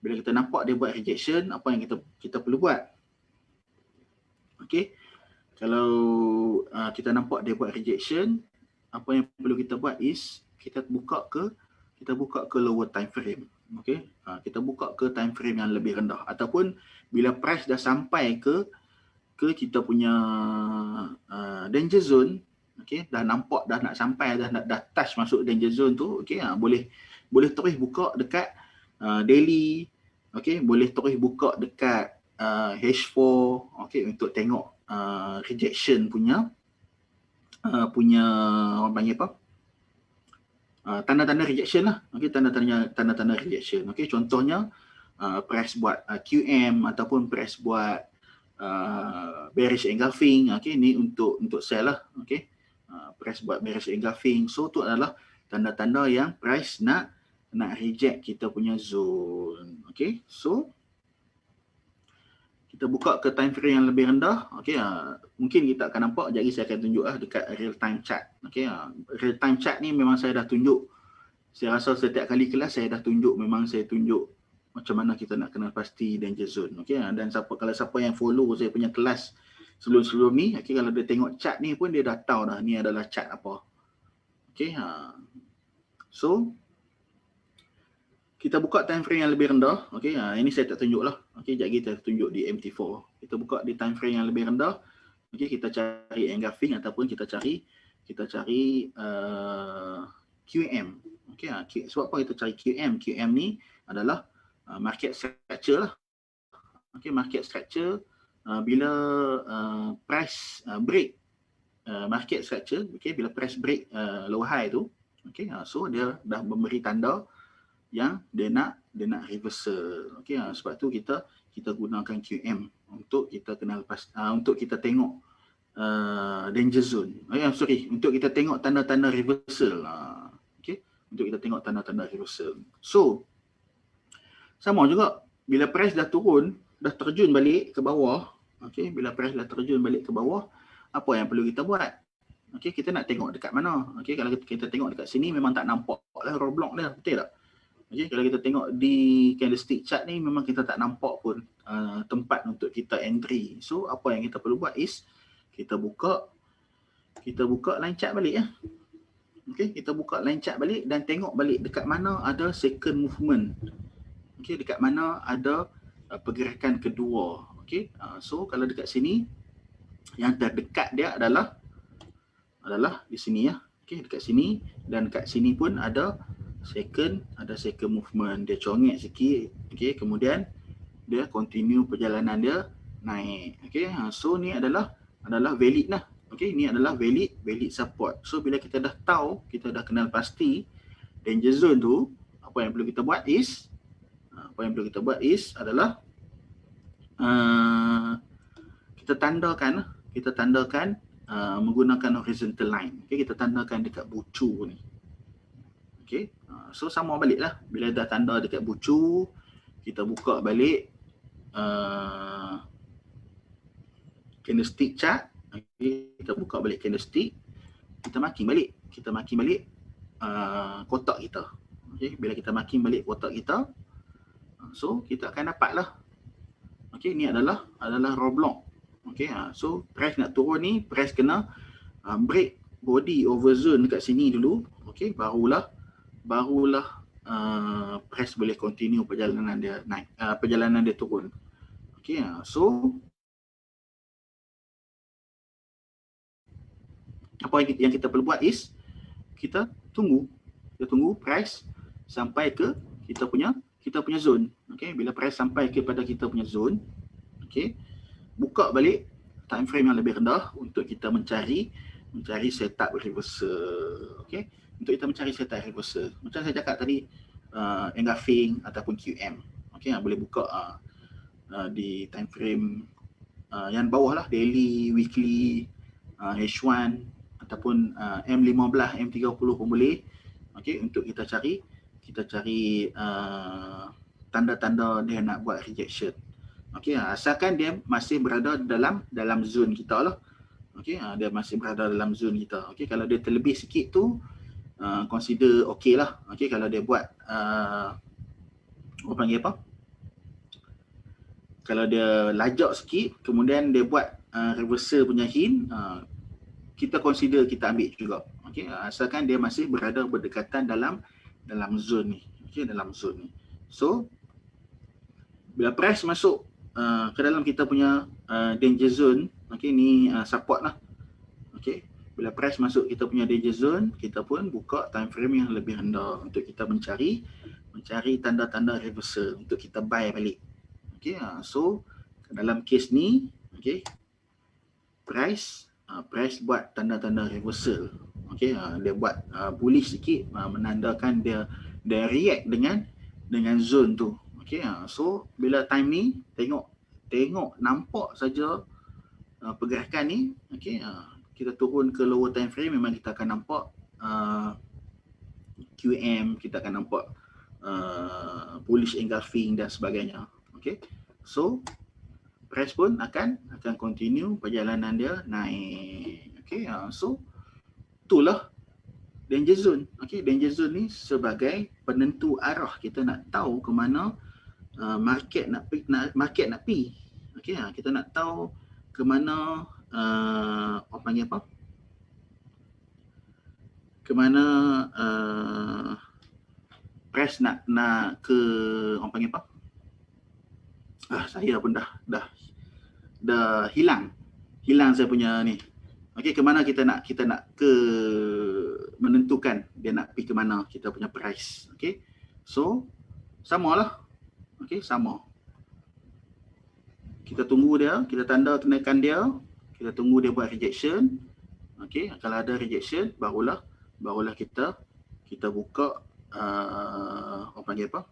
Speaker 1: bila kita nampak dia buat rejection, apa yang kita perlu buat? Okay, kalau kita nampak dia buat rejection, apa yang perlu kita buat is kita buka ke lower time frame. Okay, kita buka ke time frame yang lebih rendah, ataupun bila price dah sampai ke kita punya danger zone, okay, dah nampak dah nak sampai, dah touch masuk danger zone tu, okay, boleh terus buka dekat daily, okay, boleh terus buka dekat H4, okay, untuk tengok rejection punya orang panggil apa? Tanda-tanda rejection lah. Okay, tanda-tanda rejection. Okay, contohnya price buat QM ataupun price buat bearish engulfing. Okay, ni untuk sell lah. Okay, price buat bearish engulfing. So tu adalah tanda-tanda yang price nak reject kita punya zone. Okay, so kita buka ke time frame yang lebih rendah. Okay, mungkin kita akan nampak, jadi saya akan tunjuk dekat real time chart. Okay, real time chart ni memang saya dah tunjuk. Saya rasa setiap kali kelas saya dah tunjuk, memang saya tunjuk macam mana kita nak kenal pasti danger zone. Okay, dan kalau siapa yang follow saya punya kelas sebelum ni, okay, kalau dia tengok chart ni pun dia dah tahu dah ni adalah chart apa. Okay, so kita buka time frame yang lebih rendah. Okay, ini saya tak tunjuk lah. Okay, jadi kita tunjuk di MT4. Kita buka di time frame yang lebih rendah. Okay, kita cari engulfing ataupun kita cari QM. Okay, sebab apa kita cari QM? QM ni adalah market structure lah. Okay, market structure bila price break market structure. Okay, bila price break low high tu. Okay, so dia dah memberi tanda yang dia nak reversal. Okay, sebab tu kita gunakan QM untuk kita kenal untuk kita tengok danger zone. Untuk kita tengok tanda-tanda reversal. Okay, untuk kita tengok tanda-tanda reversal. So sama juga bila price dah turun, dah terjun balik ke bawah. Okay, bila price dah terjun balik ke bawah, apa yang perlu kita buat? Okay, kita nak tengok dekat mana? Okay, kalau kita tengok dekat sini memang tak nampak lah roadblock dia, betul tak? Okay, kalau kita tengok di candlestick chart ni memang kita tak nampak pun tempat untuk kita entry. So apa yang kita perlu buat is kita buka line chart balik ya. Okay, kita buka line chart balik dan tengok balik dekat mana ada second movement. Okay, dekat mana ada pergerakan kedua. Okay, so kalau dekat sini yang terdekat dia adalah di sini ya. Okay, dekat sini, dan dekat sini pun ada second movement. Dia congek sikit. Okay, kemudian dia continue perjalanan dia naik. Okay, so ni adalah valid lah. Okay, ni adalah valid support. So bila kita dah tahu, kita dah kenal pasti danger zone tu, apa yang perlu kita buat is adalah kita tandakan menggunakan horizontal line. Okay, kita tandakan dekat bucu ni. Okay, so sama balik lah. Bila dah tanda dekat bucu, kita buka balik candlestick chart. Okay, kita buka balik candlestick, kita marking balik kotak kita. Okay, bila kita marking balik kotak kita, so kita akan dapat lah. Okay, ni adalah roadblock. Okay, so price nak turun ni, price kena break body over zone dekat sini dulu. Okay, barulah price boleh continue perjalanan dia naik, perjalanan dia turun. Okay, so apa yang kita perlu buat is kita tunggu price sampai ke kita punya zone. Okay, bila price sampai kepada kita punya zone, okay, buka balik time frame yang lebih rendah untuk kita mencari setup reversal. Okey, untuk kita mencari setup reversal, macam saya cakap tadi, engulfing ataupun QM. Okey, boleh buka di time frame yang bawah lah, daily, weekly, H1 ataupun M15, M30 pun boleh. Okey, untuk kita cari tanda-tanda dia nak buat rejection. Okey, asalkan dia masih berada dalam zone kita lah. Okey, dia masih berada dalam zone kita. Okey, kalau dia terlebih sikit tu consider okey lah. Okey, kalau dia buat orang panggil apa? Kalau dia lajak sikit, kemudian dia buat reversal punya hint, kita consider, kita ambil juga. Okey, asalkan dia masih berada berdekatan dalam zone ni. Okey, dalam zone ni. So bila price masuk ke dalam kita punya danger zone, okey, ni support lah. Okey, bila price masuk kita punya danger zone, kita pun buka time frame yang lebih rendah untuk kita mencari tanda-tanda reversal untuk kita buy balik. Okey, so dalam kes ni, okey, price buat tanda-tanda reversal. Okey, dia buat bullish sikit, menandakan dia react dengan zone tu. Okey, so bila time ni tengok nampak saja pergerakan ni, okey, kita turun ke lower time frame, memang kita akan nampak QM, kita akan nampak bullish engulfing dan sebagainya. Okey, so price pun akan continue perjalanan dia naik. Okey, so itulah danger zone. Okey, danger zone ni sebagai penentu arah, kita nak tahu ke mana market nak pergi. Okey, kita nak tahu ke mana apa panggil apa? Ke mana price nak ke orang panggil apa? Saya pun dah hilang saya punya ni. Okey, ke mana kita nak ke menentukan dia nak pergi ke mana kita punya price. Okey, so samalah. Okey, sama. Kita tunggu dia, kita tanda kenaikan dia, kita tunggu dia buat rejection. Okey, kalau ada rejection barulah kita buka apa panggil apa?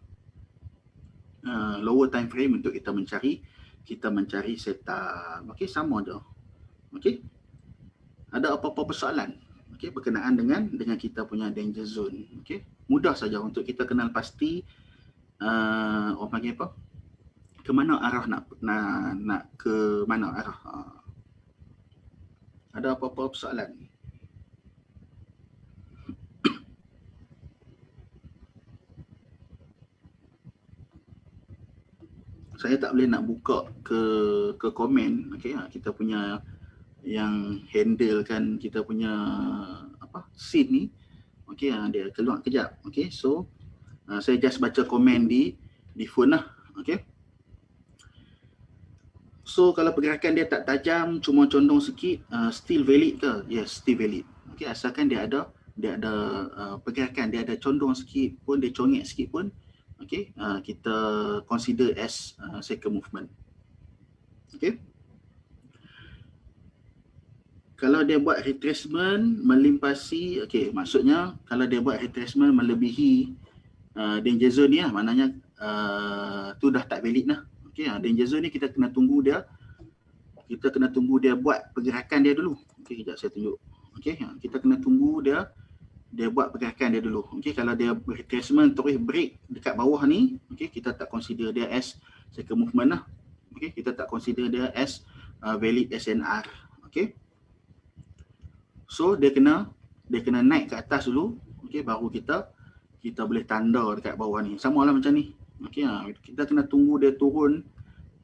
Speaker 1: Lower time frame untuk kita mencari setup. Okey, sama je. Okey. Ada apa-apa persoalan berkenaan dengan kita punya danger zone? Okey, mudah saja untuk kita kenal pasti orang panggil apa? Ke mana arah nak ke mana arah. Ada apa-apa persoalan? Saya tak boleh nak buka ke komen. Okey, kita punya yang handle kan kita punya scene ni. Okey, dia keluar kejap. Okey, so saya just baca komen di phone lah. Okey, so kalau pergerakan dia tak tajam, cuma condong sikit, still valid ke? Yes, still valid. Okey, asalkan dia ada pergerakan, dia ada condong sikit pun, dia congek sikit pun, okey, kita consider as second movement. Okey, kalau dia buat retracement melimpasi, okey, maksudnya kalau dia buat retracement melebihi danger zone ni lah, maknanya tu dah tak valid lah. Okey, danger zone ni kita kena tunggu dia buat pergerakan dia dulu. Okey, kejap saya tunjuk. Okey, kita kena tunggu dia buat pergerakan dia dulu. Okey, kalau dia retracement terus break dekat bawah ni, okey, kita tak consider dia as second movement lah. Okey, kita tak consider dia as valid SNR. Okey, so dia kena naik ke atas dulu, okey, baru kita boleh tanda dekat bawah ni. Sama lah macam ni. Okey, kita kena tunggu dia turun.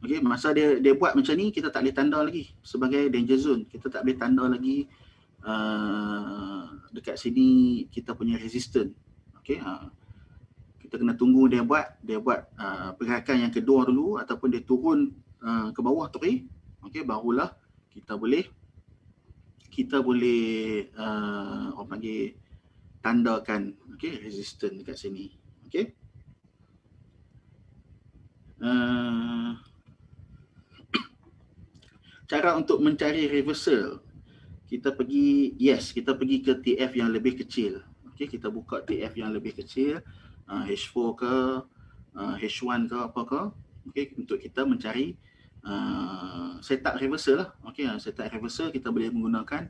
Speaker 1: Okey, masa dia buat macam ni, kita tak boleh tanda lagi sebagai danger zone. Kita tak boleh tanda lagi dekat sini kita punya resistance. Okey, kita kena tunggu dia buat pergerakan yang kedua dulu, ataupun dia turun ke bawah terus. Okey, barulah kita boleh orang panggil tandakan, okey, resistance dekat sini. Okey, cara untuk mencari reversal. kita pergi, yes, kita pergi ke TF yang lebih kecil. Okey, kita buka TF yang lebih kecil, H4 ke H1 ke apa ke, okey, untuk kita mencari setup reversal lah. Okey, setup reversal kita boleh menggunakan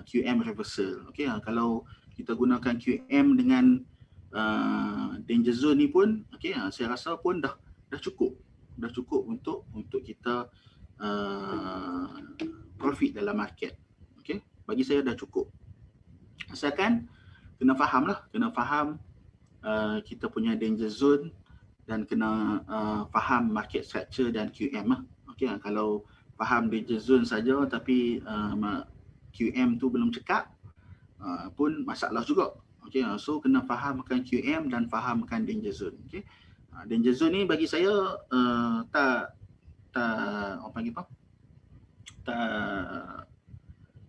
Speaker 1: QM reversal. Okey, kalau kita gunakan QM dengan danger zone ni pun, okey, saya rasa pun dah cukup. Dah cukup untuk kita profit dalam market. Okey, bagi saya dah cukup. Asalkan kena faham lah, kena faham kita punya danger zone dan kena faham market structure dan QM lah. Okey, kalau faham danger zone saja tapi QM tu belum cekap pun masalah juga. Okey, so kena fahamkan QM dan fahamkan danger zone. Okey, danger zone ni bagi saya tak orang panggil apa?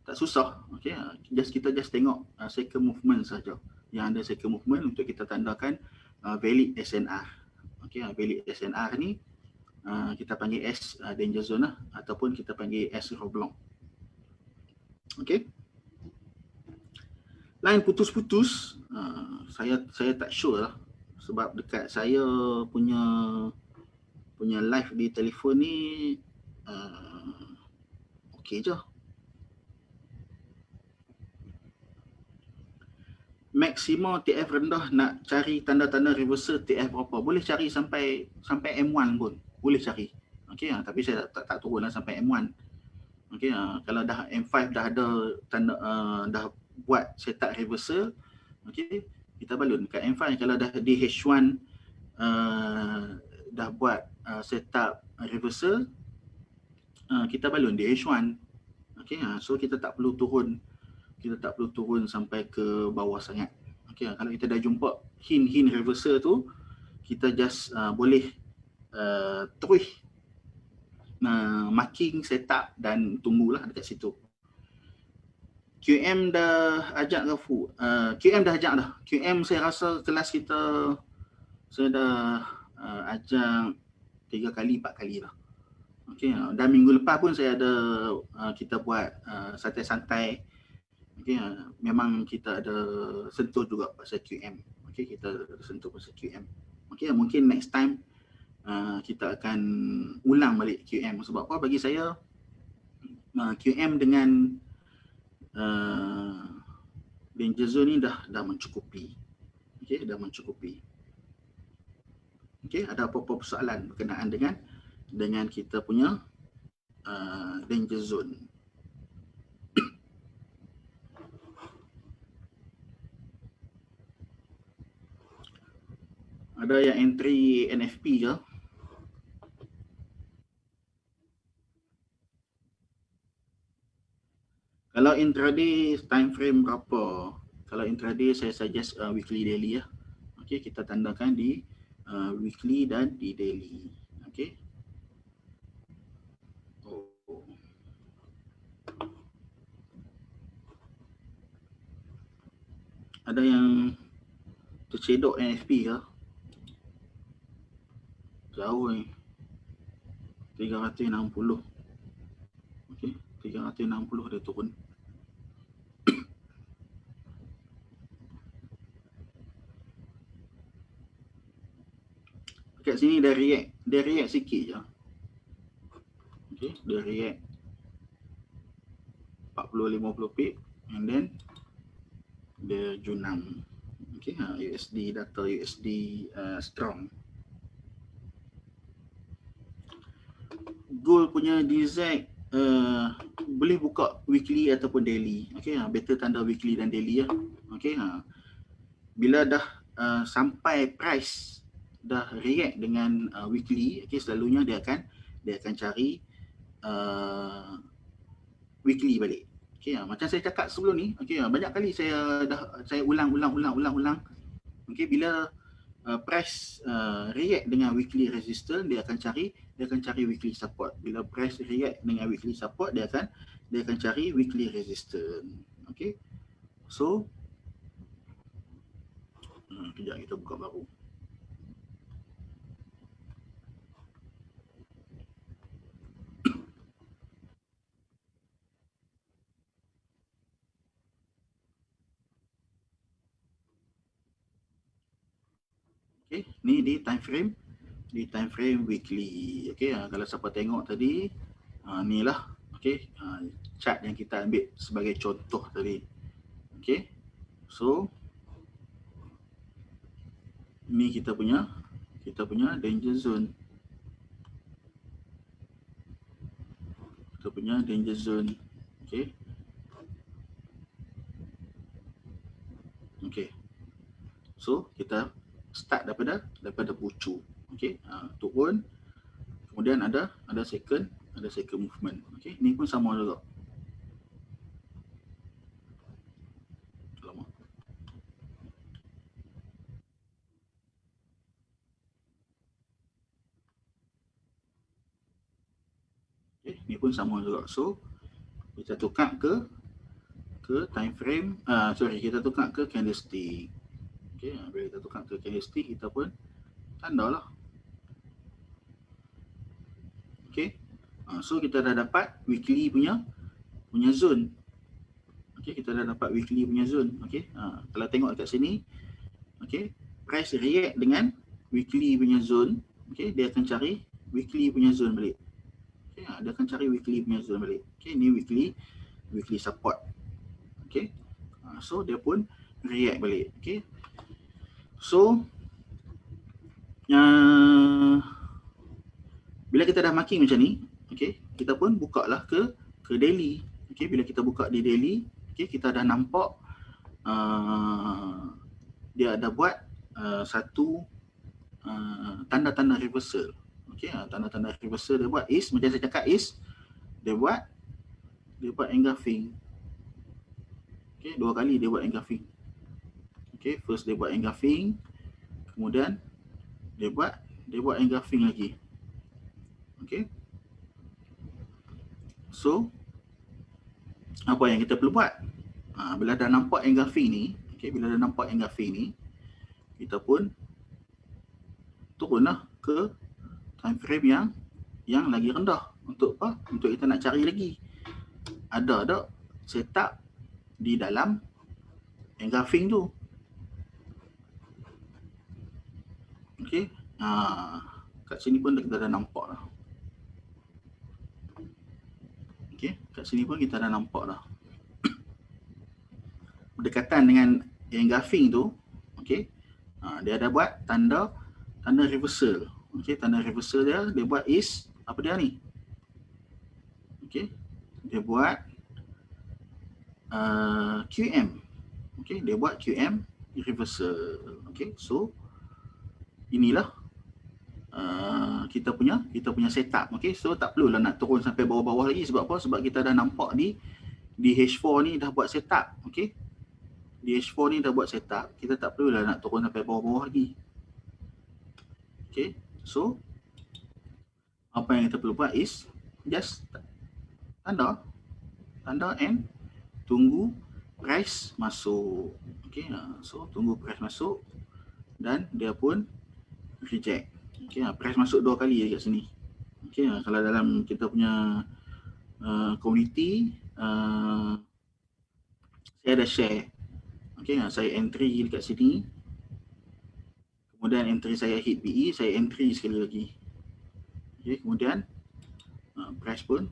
Speaker 1: Tak susah. Okey, kita just tengok second movement saja. Yang ada second movement untuk kita tandakan valid SNR. Okey, valid SNR ni kita panggil S danger zone lah, ataupun kita panggil S roblong. Okey. Line putus-putus, saya tak sure lah, sebab dekat saya punya live di telefon ni okey je. Maksima TF rendah nak cari tanda-tanda reversal TF berapa? Boleh cari sampai M1 pun. Boleh cari. Okey, tapi saya tak turun lah sampai M1. Okey, kalau dah M5 dah ada tanda dah buat setup reversal, okey, kita balun kat M5. Kalau dah di H1 dah buat setup reversal, kita balun di H1. Okey, so kita tak perlu turun sampai ke bawah sangat. Okay, kalau kita dah jumpa hint reversal tu, kita just boleh terus marking setup dan tunggulah dekat situ. QM dah ajak ke full? QM dah ajak dah. QM saya rasa kelas kita saya dah ajak 3 kali 4 kali lah. Okay, dan minggu lepas pun saya ada kita buat santai-santai. Okay, memang kita ada sentuh juga pasal QM. Okay, kita ada sentuh pasal QM. Okay, mungkin next time kita akan ulang balik QM. Sebab apa? Bagi saya QM dengan danger zone ni dah mencukupi. Okay, dah mencukupi. Okay, ada apa-apa persoalan berkenaan dengan kita punya danger zone? Ada yang entry NFP ke? Kalau intraday time frame berapa? Kalau intraday saya suggest weekly daily ya. Okey, kita tandakan di weekly dan di daily. Okey. Ada yang tercedok NFP ke? Jauh ni. 360. Okey, 360 dia turun. Kat sini dia react sikit je. Okey, dia react 40-50 pip and then dia junam. Okey, USD data USD strong. Gold punya DZ boleh buka weekly ataupun daily. Okey, better tanda weekly dan daily ya. Okey, bila dah sampai price dah react dengan weekly, okey, selalunya dia akan cari weekly balik. Okey, macam saya cakap sebelum ni, okey, banyak kali saya ulang. Okey, bila price react dengan weekly resistance, dia akan cari weekly support. Bila price react dengan weekly support, dia akan cari weekly resistance. Okey, so kejap kita buka baru. Okey, ni di time frame weekly. Okey, kalau siapa tengok tadi, ni lah. Okey, chart yang kita ambil sebagai contoh tadi. Okey, so ni kita punya danger zone. Kita punya danger zone. Okey. Okey. So kita start daripada pucu. Okey, turun. Kemudian ada second movement. Okey, ni pun sama juga. Lama. Okey, ni pun sama juga. So kita tukar ke time frame, kita tukar ke candlestick. Okey, bila kita tukar ke candlestick, kita pun tanda lah. Okey, so kita dah dapat weekly punya zone. Okey, kita dah dapat weekly punya zone. Okey, kalau tengok dekat sini, okey, price react dengan weekly punya zone. Okey, dia akan cari weekly punya zone balik. Okey, dia akan cari weekly punya zone balik. Okey, ni weekly support. Okey, so dia pun react balik. Okey, so bila kita dah marking macam ni, okey, kita pun buka lah ke daily. Okey, bila kita buka di daily, okey, kita dah nampak dia ada buat satu tanda-tanda reversal. Okey, tanda-tanda reversal dia buat is, macam saya cakap is, dia buat engulfing. Okey, dua kali dia buat engulfing. Okey, first dia buat engulfing, kemudian dia buat engulfing lagi. Okey. So apa yang kita perlu buat? Bila dah nampak engulfing ni, okey, bila dah nampak engulfing ni, kita pun turunlah ke time frame yang lagi rendah. Untuk apa? Untuk kita nak cari lagi ada tak setup di dalam engulfing tu. Okey, kat sini pun kita dah nampak dah. Okey, kat sini pun kita dah nampak dah. Berdekatan dengan engulfing tu, okey, dia ada buat tanda reversal. Okey, tanda reversal dia buat is apa dia ni? Okey, dia buat QM. Okey, dia buat QM reversal. Okey, so inilah kita punya setup. Okey, so tak perlulah nak turun sampai bawah-bawah lagi. Sebab apa? Sebab kita dah nampak di H4 ni dah buat setup. Okey, di H4 ni dah buat setup, kita tak perlulah nak turun sampai bawah-bawah lagi. Okey, so apa yang kita perlu buat is just tanda and tunggu price masuk. Okey, so tunggu price masuk dan dia pun reject. Okey, price masuk dua kali dekat sini. Okey, kalau dalam kita punya community, saya ada share. Okey, saya entry dekat sini. Kemudian entry saya hit PE, saya entry sekali lagi. Okey, kemudian price pun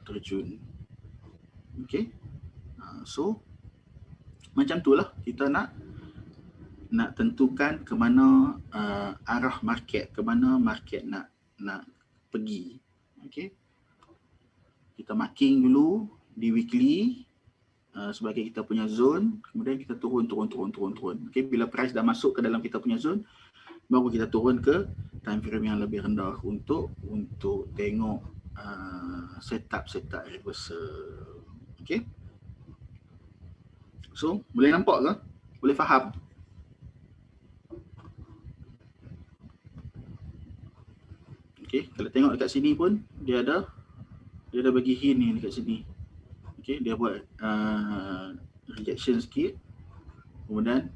Speaker 1: terjun. Okey, so macam tu lah kita nak tentukan ke mana arah market, ke mana market nak pergi. Okey, kita marking dulu di weekly sebagai kita punya zone, kemudian kita turun. Okey, bila price dah masuk ke dalam kita punya zone, baru kita turun ke time frame yang lebih rendah untuk tengok setup reversal. Okey, so boleh nampak ke? Boleh faham? Okey, kalau tengok dekat sini pun dia ada bagi hint ni dekat sini. Okey, dia buat rejection sikit, kemudian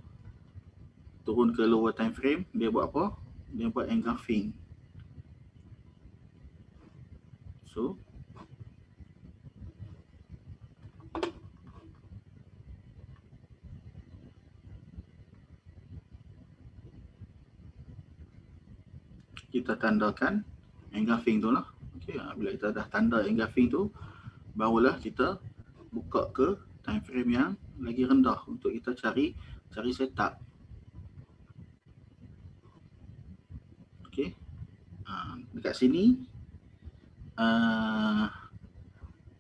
Speaker 1: turun ke lower time frame, dia buat apa? Dia buat engulfing. So kita tandakan engulfing tu lah. Okey, bila kita dah tanda engulfing tu, barulah kita buka ke time frame yang lagi rendah untuk kita cari setup. Okey. Dekat sini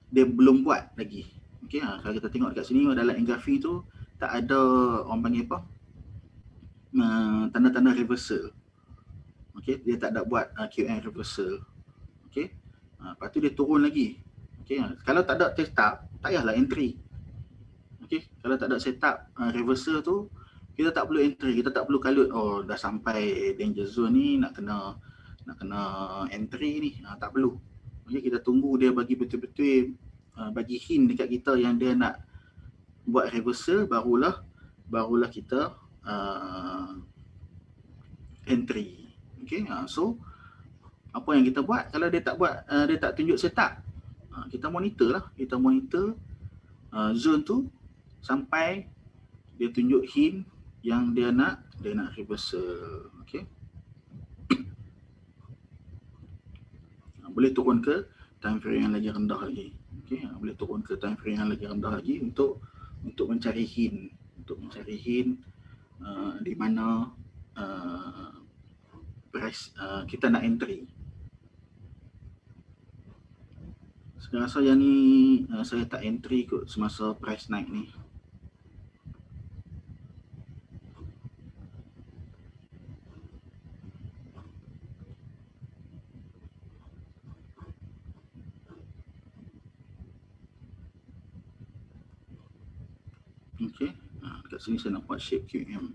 Speaker 1: dia belum buat lagi. Okey, kalau kita tengok dekat sini dalam engulfing tu tak ada orang panggil apa? Tanda-tanda reversal. Okey, dia tak ada buat QM reversal. Okey. Lepas tu dia turun lagi. Okey, kalau tak ada setup, tak payahlah entry. Okey, kalau tak ada setup reversal tu, kita tak perlu entry, kita tak perlu kalut oh dah sampai danger zone ni nak kena entry ni. Tak perlu. Okey, kita tunggu dia bagi betul-betul bagi hint dekat kita yang dia nak buat reversal, barulah kita entry. Okey, so apa yang kita buat kalau dia tak buat, dia tak tunjuk setup, kita monitor lah, kita monitor zone tu sampai dia tunjuk hint yang dia nak reversal. Okey, boleh turun ke time frame yang lagi rendah lagi. Okey, boleh turun ke time frame yang lagi rendah lagi untuk mencari hint, di mana price kita nak entry. Saya rasa yang ni saya tak entry kot semasa price naik ni. Okey, dekat sini saya nampak shape QM.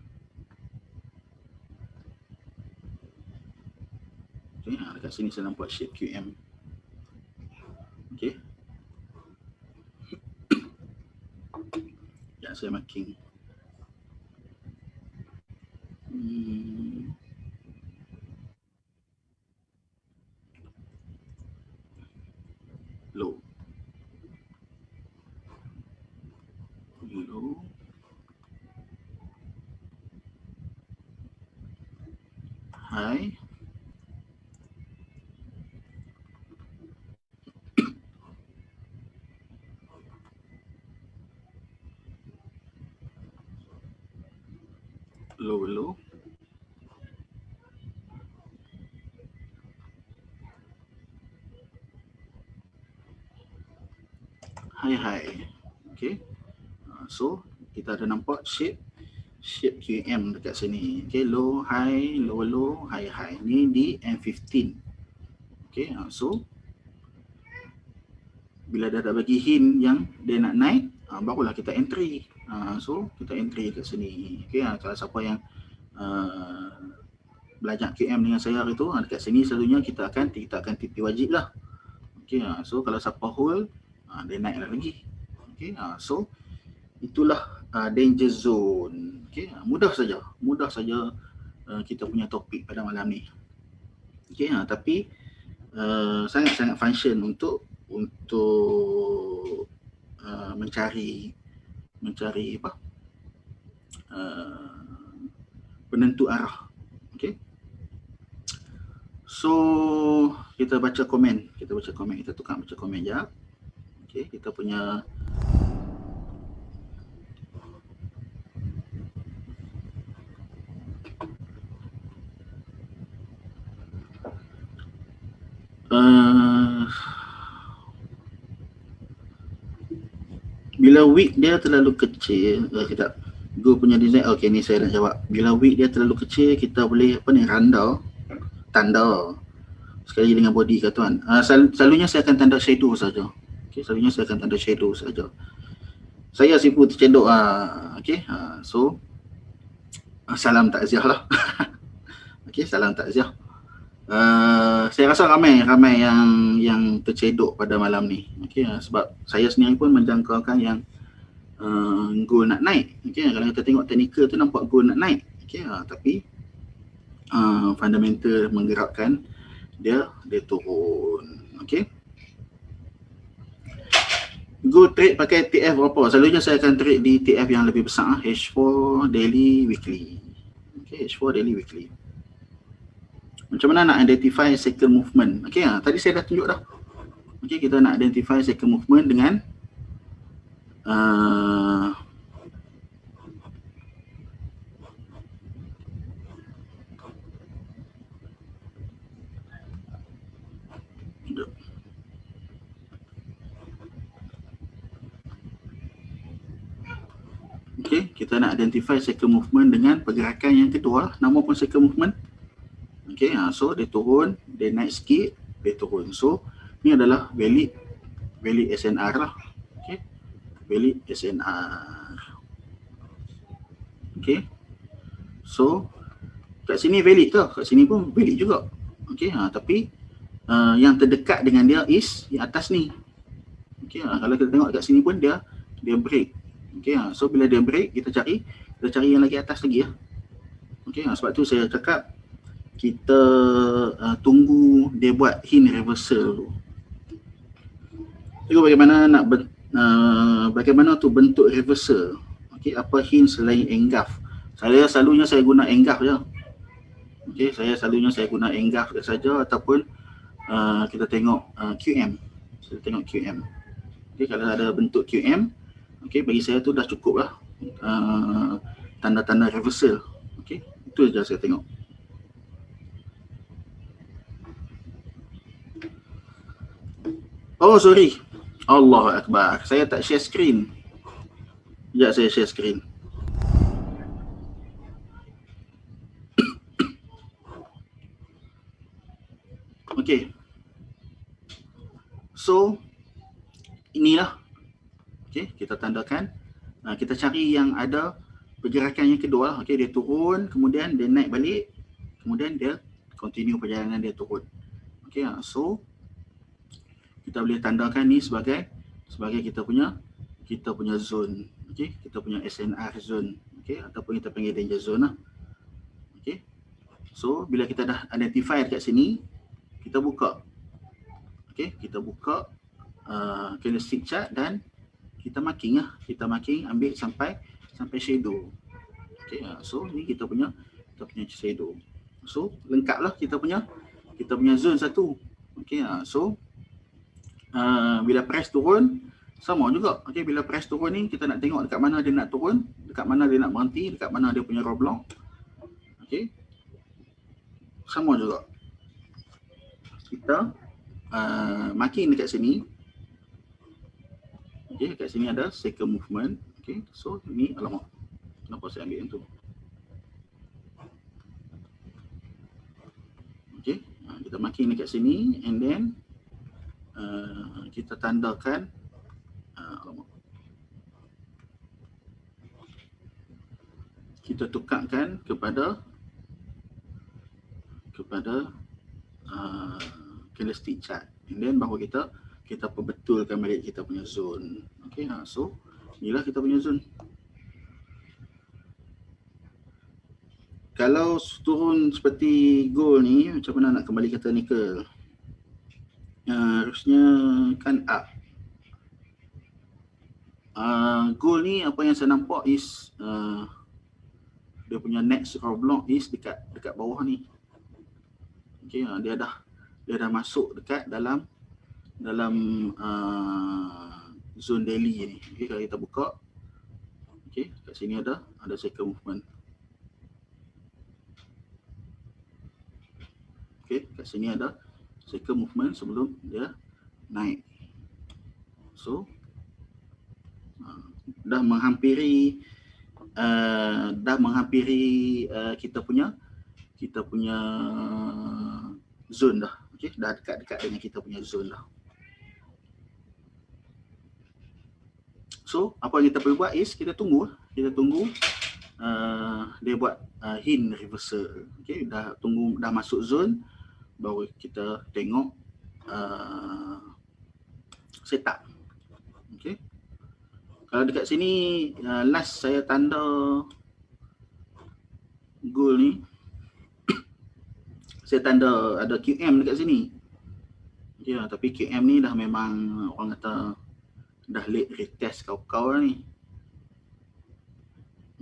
Speaker 1: Okey, dekat sini saya nampak shape QM. Okey. Ya, saya marking. Low. High. Low. High. Okey. So kita ada nampak shape QM dekat sini. Okey, low, high, low, high. Ni di M15. Okey, so bila dah ada bagi hint yang dia nak naik, barulah kita entry. So kita entry kat sini. Okey, kalau siapa yang belajar QM dengan saya hari tu, dekat sini selalunya kita akan TP wajib lah. Okey, so kalau siapa hold, dia naik lagi. Okey, so itulah danger zone. Okey, mudah saja kita punya topik pada malam ni. Okey, tapi sangat-sangat function untuk mencari apa? Penentu arah. Okey. So kita baca komen, kita tukar baca komen jap. Okey, kita punya bila wick dia terlalu kecil, kita Go punya design, okey ni saya nak jawab. Bila wick dia terlalu kecil, kita boleh apa ni, tanda sekali dengan body ke tuan. Selalunya saya akan tanda shadow saja. Okey, selalunya saya akan tanda shadow saja. Saya sipu tercedok. Okey, so salam takziah lah. Okey, salam takziah. Saya rasa ramai yang tercedok pada malam ni. Okey, sebab saya sendiri pun menjangkakan yang gold nak naik. Okey, kalau kita tengok technical tu nampak gold nak naik. Okey, tapi fundamental menggerakkan dia turun. Okey. Go trade pakai TF berapa? Selalunya saya akan trade di TF yang lebih besar, H4 daily weekly. Okey, H4 daily weekly. macam mana nak identify cycle movement. Okey, tadi saya dah tunjuk dah. Okey, kita nak identify cycle movement dengan okey, kita nak identify cycle movement dengan pergerakan yang kedua. Nama pun cycle movement. Okey, so dia turun, dia naik sikit, dia turun. So ni adalah valid SNR lah. Okey, valid SNR. Okey, so kat sini valid ke? Kat sini pun valid juga. Okey, tapi yang terdekat dengan dia is yang atas ni. Okey, kalau kita tengok kat sini pun dia break. Okey, so bila dia break, kita cari yang lagi atas lagi ya. Okey, sebab tu saya cakap kita tunggu dia buat hint reversal dulu. Tengok bagaimana tu bentuk reversal. Okey, apa hint selain engulf? Selalunya saya guna engulf je. Okey, saya guna engulf saja ataupun kita tengok QM. Kita tengok QM. Okey, kalau ada bentuk QM, okey, bagi saya tu dah cukup lah tanda-tanda reversal. Okey, itu saja saya tengok. Oh, sorry. Allahu Akbar. Saya tak share screen. Sekejap saya share screen. Okey. So, inilah. Okey, kita tandakan. Kita cari yang ada pergerakan yang kedua. Okey, dia turun, kemudian dia naik balik, kemudian dia continue perjalanan dia turun. Okey, so kita boleh tandakan ni sebagai kita punya zone. Okey, kita punya SNR zone. Okey, ataupun kita panggil danger zone lah. Okey. So, bila kita dah identify dekat sini, kita buka. Okey, kita buka candlestick chart dan kita marking lah. Kita marking ambil sampai shadow. Okey, so ni kita punya shadow. So, lengkaplah kita punya zone satu. Okey, so bila price turun sama juga. Okey, bila price turun ni kita nak tengok dekat mana dia nak turun, dekat mana dia nak berhenti, dekat mana dia punya roadblock. Okey. Sama juga. Kita marking dekat sini. Okey, dekat sini ada cycle movement. Okey, so ni alamak. Kenapa saya ambil yang tu? Okey, kita marking dekat sini and then kita tandakan kita tukarkan kepada candlestick chart and then baru kita perbetulkan balik kita punya zone. Okey, so inilah kita punya zone. Kalau turun seperti gold ni, macam mana nak kembali kata nickel? Harusnya kan up. Gold ni apa yang saya nampak is dia punya next roadblock is dekat bawah ni. Okey, dia dah masuk dekat dalam zone daily ni. Okey, kalau kita buka, okey, kat sini ada cycle movement. Okey, kat sini ada cycle movement sebelum dia naik. So dah menghampiri kita punya zone dah. Okey, dah dekat-dekat dengan kita punya zone dah. So, apa yang kita perlu buat is kita tunggu dia buat hint reversal. Okey, dah masuk zone, baru kita tengok setup. Okey. Kalau dekat sini last saya tanda goal ni, saya tanda ada QM dekat sini. Okay, tapi QM ni dah memang orang kata dah late retest kau-kau dah ni.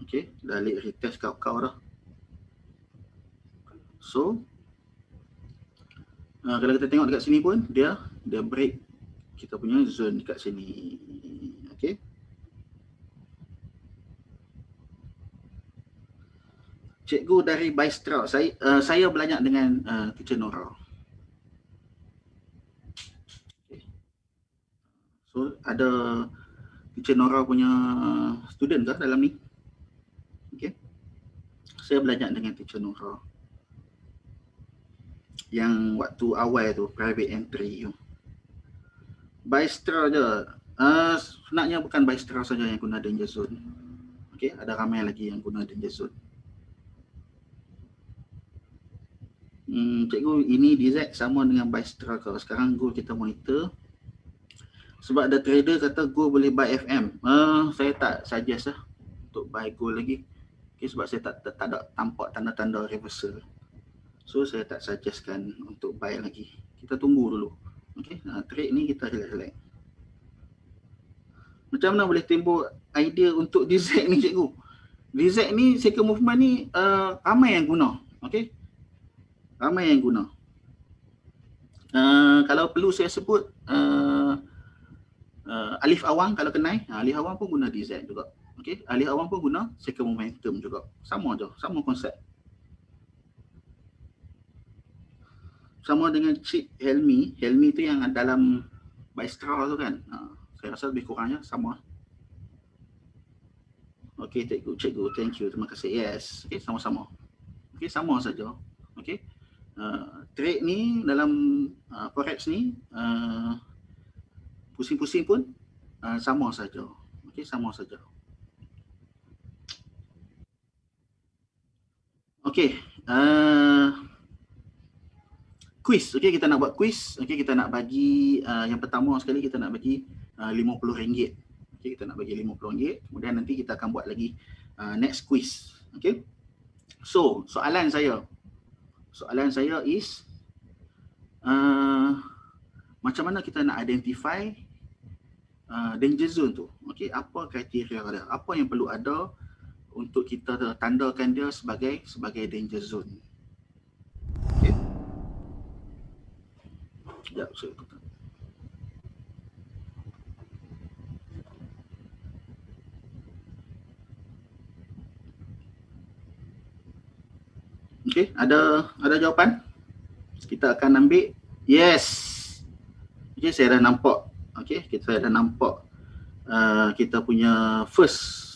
Speaker 1: Okay, dah late retest kau-kau dah. So Kalau kita tengok dekat sini pun dia break kita punya zone dekat sini. Okey. Cikgu dari Baistra, saya belajar dengan Teacher Nora. Okay. So ada Teacher Nora punya student ke dalam ni? Okey. Saya belajar dengan Teacher Nora. Yang waktu awal tu private entry tu. Baistra je. Sebenarnya bukan Baistra saja yang guna danger zone. Okey, ada ramai lagi yang guna danger zone. Cikgu, ini DZ sama dengan Baistra ke? Sekarang go kita monitor. Sebab ada trader kata go boleh buy FM. Saya tak suggest lah untuk buy go lagi. Okay, sebab saya tak ada tampak tanda-tanda reversal. So saya tak suggestkan untuk buy lagi. Kita tunggu dulu. Okay, trade ni kita relax-relax. Macam mana boleh timbul idea untuk DZ ni cikgu? DZ ni second movement ni ramai yang guna. Okay, ramai yang guna. Kalau perlu saya sebut Alif Awang kalau kenal, Alif Awang pun guna DZ juga. Okey, Alif Awang pun guna second momentum juga. Sama je, sama konsep. Sama dengan Cik Helmi. Helmi tu yang dalam Baistra tu kan. Saya rasa lebih kurangnya sama. Okey, cikgu, thank you, terima kasih. Yes, okey, sama-sama. Okey, sama saja. Okey. Trade ni dalam forex ni pusing-pusing pun sama saja. Okey, sama saja. Okey, quiz. Okey, kita nak buat quiz. Okey, kita nak bagi yang pertama sekali kita nak bagi RM50. Okey, kita nak bagi RM50. Kemudian nanti kita akan buat lagi next quiz. Okey. So, soalan saya is macam mana kita nak identify danger zone tu? Okey, apa kriteria dia? Apa yang perlu ada untuk kita tandakan dia sebagai danger zone? Okey. Sekejap, saya tutup. Okey, ada jawapan? Kita akan ambil yes. Okey, saya dah nampak. Okey, saya dah nampak kita punya first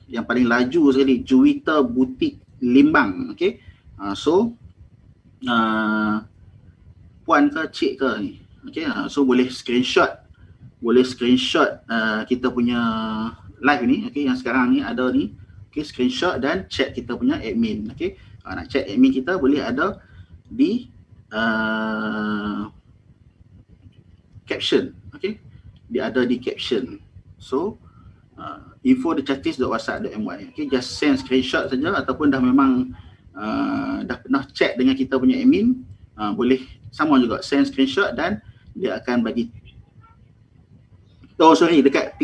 Speaker 1: yang paling laju sekali, Juwita Butik Limbang. Okey. So puan ke cik ke ni? Okey, so boleh screenshot kita punya live ni. Okey, yang sekarang ni ada ni. Okey, screenshot dan chat kita punya admin. Okey, nak chat admin kita boleh ada di caption. Okey, dia ada di caption. So info@chatis.whatsapp.my. Okay, just send screenshot saja ataupun dah memang dah pernah chat dengan kita punya admin, boleh sama juga send screenshot dan dia akan bagi. Oh sorry, dekat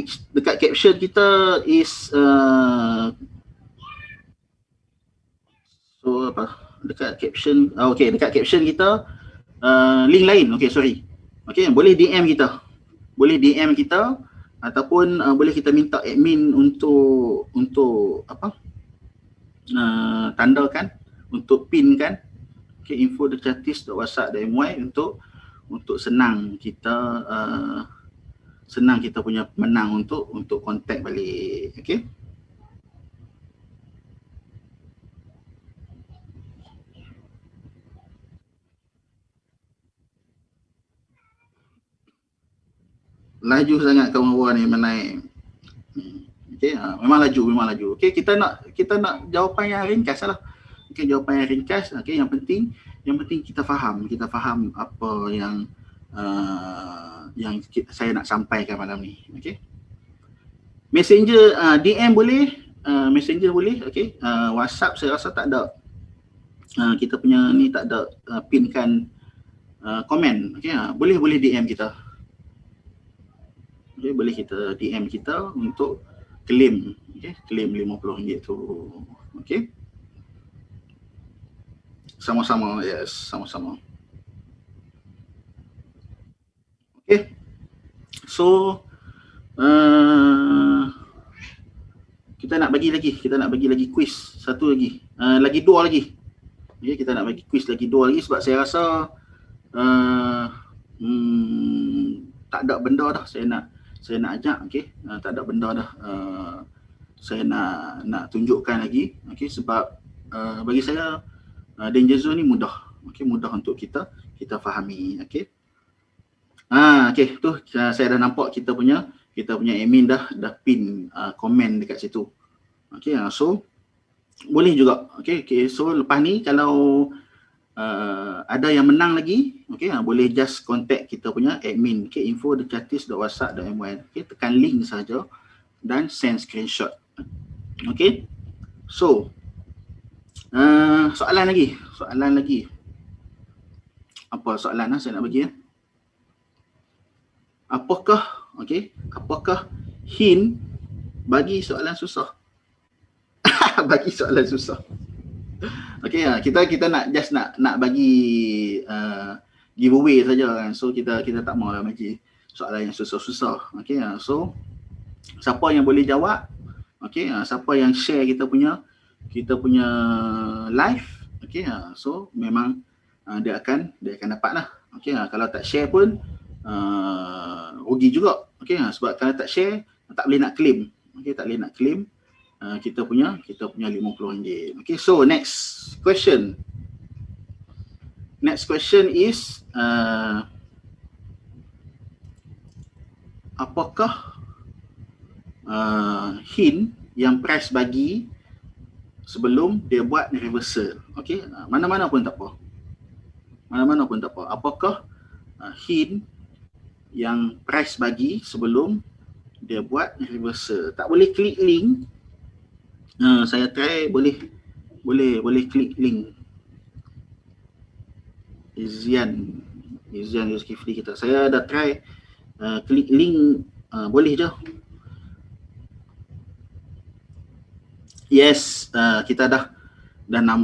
Speaker 1: caption kita is so apa? Dekat caption, okay, dekat caption kita link lain. Okay, sorry. Okay, boleh DM kita. Ataupun boleh kita minta admin untuk apa? Tandakan, untuk pinkan. Okay, info@chatis.whatsapp.my untuk senang kita punya pemenang untuk contact balik. Okay. Laju sangat kawan Hawa ni menaik. Okay, memang laju. Okay, kita nak jawapan yang ringkas lah. Okay, jawapan yang ringkas. Okay, yang penting kita faham apa yang saya nak sampaikan malam ni. Okay. Messenger, DM boleh, Messenger boleh. Okay, WhatsApp saya rasa tak ada. Kita punya ni tak ada pinkan komen. Okay, boleh DM kita. Okay, boleh kita DM kita untuk claim. Okay, claim RM50 tu. Okay. Sama-sama, yes, sama-sama. Okay. So kita nak bagi lagi quiz satu lagi, lagi dua lagi. Okay, kita nak bagi quiz lagi dua lagi sebab saya rasa tak ada benda dah saya nak ajak. Okay, tak ada benda dah saya nak tunjukkan lagi. Okay, sebab bagi saya danger zone ni mudah. Okay, mudah untuk kita fahami. Okay. Okay, tu saya dah nampak kita punya admin dah pin komen dekat situ. Okay, so boleh juga. Okay, so lepas ni kalau ada yang menang lagi, okay, boleh just contact kita punya admin. Okay, info.chatis.whatsapp.my. Okay, tekan link saja dan send screenshot. Okay, so soalan lagi. Apa soalan saya nak bagi? Apakah hint bagi soalan susah? Bagi soalan susah. Okay, kita nak bagi giveaway saja kan. So kita tak mahu bagi soalan yang susah-susah. Okay, so siapa yang boleh jawab, okay, siapa yang share kita punya live, okay, so memang dia akan dapat lah. Okay, kalau tak share pun rugi juga. Okay, sebab kalau tak share tak boleh nak claim. Okay, tak boleh nak claim kita punya RM50. Okay, so next question is apakah hint yang press bagi sebelum dia buat reversal? Okay, mana-mana pun tak apa. Apakah hint yang press bagi sebelum dia buat reversal? Tak boleh klik link. Saya try boleh klik link. Izzian Zulkifli kita. Saya dah try klik link, boleh je. Yes, kita dah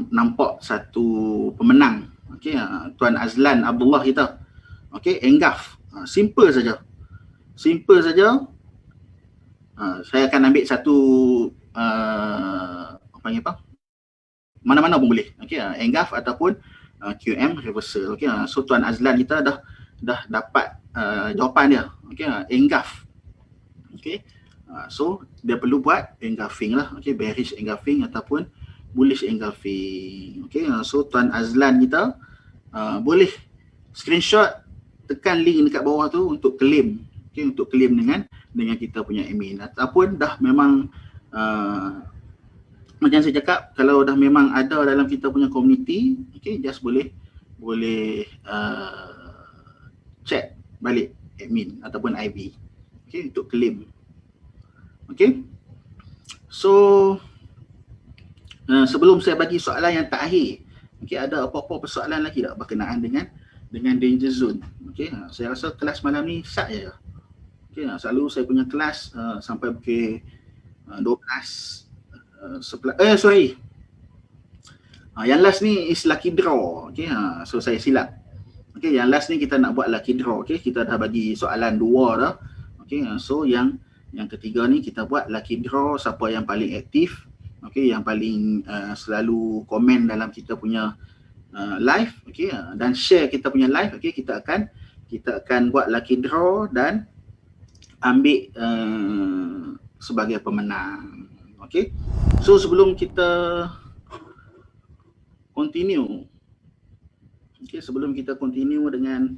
Speaker 1: nampak satu pemenang. Okay, Tuan Azlan Abdullah kita. Okay, Engaf. Simple saja. Saya akan ambil satu mana-mana pun boleh. Okay, Engaf ataupun QM reversal. Okay, so Tuan Azlan kita dah dapat jawapan dia. Okay, Engaf. Okay, so dia perlu buat engulfing lah. Okay, bearish engulfing ataupun bullish engulfing. Okay, so Tuan Azlan kita boleh screenshot, tekan link dekat bawah tu untuk claim. Okay, untuk claim dengan kita punya admin. Ataupun dah memang macam saya cakap, kalau dah memang ada dalam kita punya community, okay, just boleh check balik admin ataupun IB, okay, untuk claim. Okay, so sebelum saya bagi soalan yang terakhir, okay, ada apa-apa persoalan lagi tak berkenaan dengan danger zone? Okay, saya rasa kelas malam ni sat je. Okay, selalu saya punya kelas sampai pukul 12 sorry. Yang last ni is lucky draw. Okay, so saya silap. Okay, yang last ni kita nak buat lucky draw. Okay, kita dah bagi soalan 2 dah. Okay, so yang ketiga ni kita buat lucky draw, siapa yang paling aktif, okay, yang paling selalu komen dalam kita punya live, okay, dan share kita punya live. Okay, kita akan buat lucky draw dan ambil sebagai pemenang. Okay, so sebelum kita continue, dengan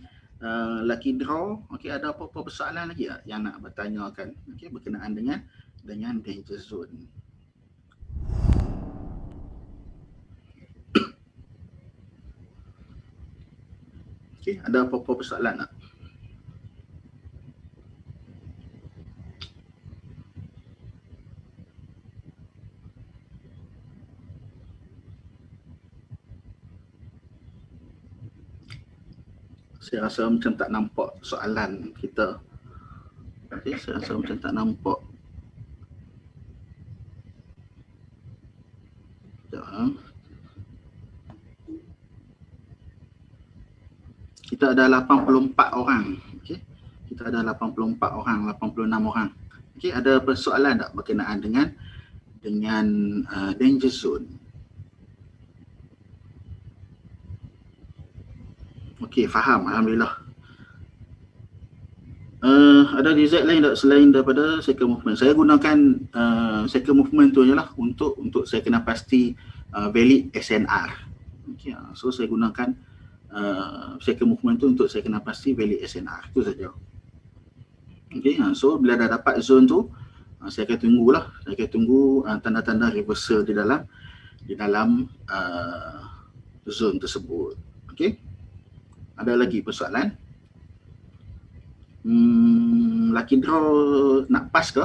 Speaker 1: lucky draw, okay, ada apa-apa persoalan lagi tak yang nak bertanyakan, okay, berkenaan dengan danger zone? Okay, ada apa-apa persoalan tak? Saya rasa macam tak nampak soalan kita. Okay, saya rasa macam tak nampak. Kita ada 84 orang. Okay, kita ada 84 orang, 86 orang. Okey, ada persoalan tak berkenaan dengan danger zone? Okey, faham, alhamdulillah. Ada design lain tak selain daripada cycle movement? Saya gunakan cycle movement tu je lah untuk saya kena pasti valid SNR. Okay, so saya gunakan cycle movement tu untuk saya kena pasti valid SNR. Itu saja. Okay, so bila dah dapat zone tu, saya akan tunggulah. Saya akan tunggu tanda-tanda reversal di dalam zone tersebut. Okay. Ada lagi persoalan? Lucky draw nak pas ke?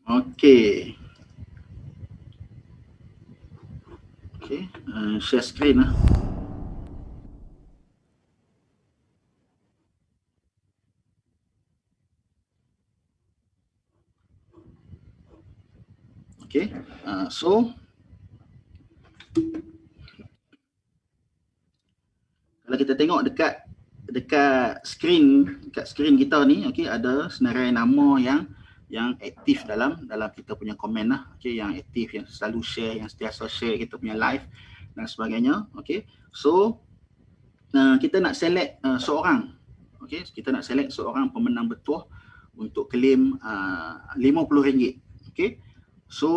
Speaker 1: Okey. Okey, share screen lah. Okey, so kalau kita tengok dekat skrin kita ni, okey, ada senarai nama yang aktif dalam kita punya komen lah. Okey, yang aktif, yang selalu share, yang sentiasa share kita punya live dan sebagainya. Okey, so kita nak select seorang. Okey, kita nak select seorang pemenang bertuah untuk claim RM50. Okey, so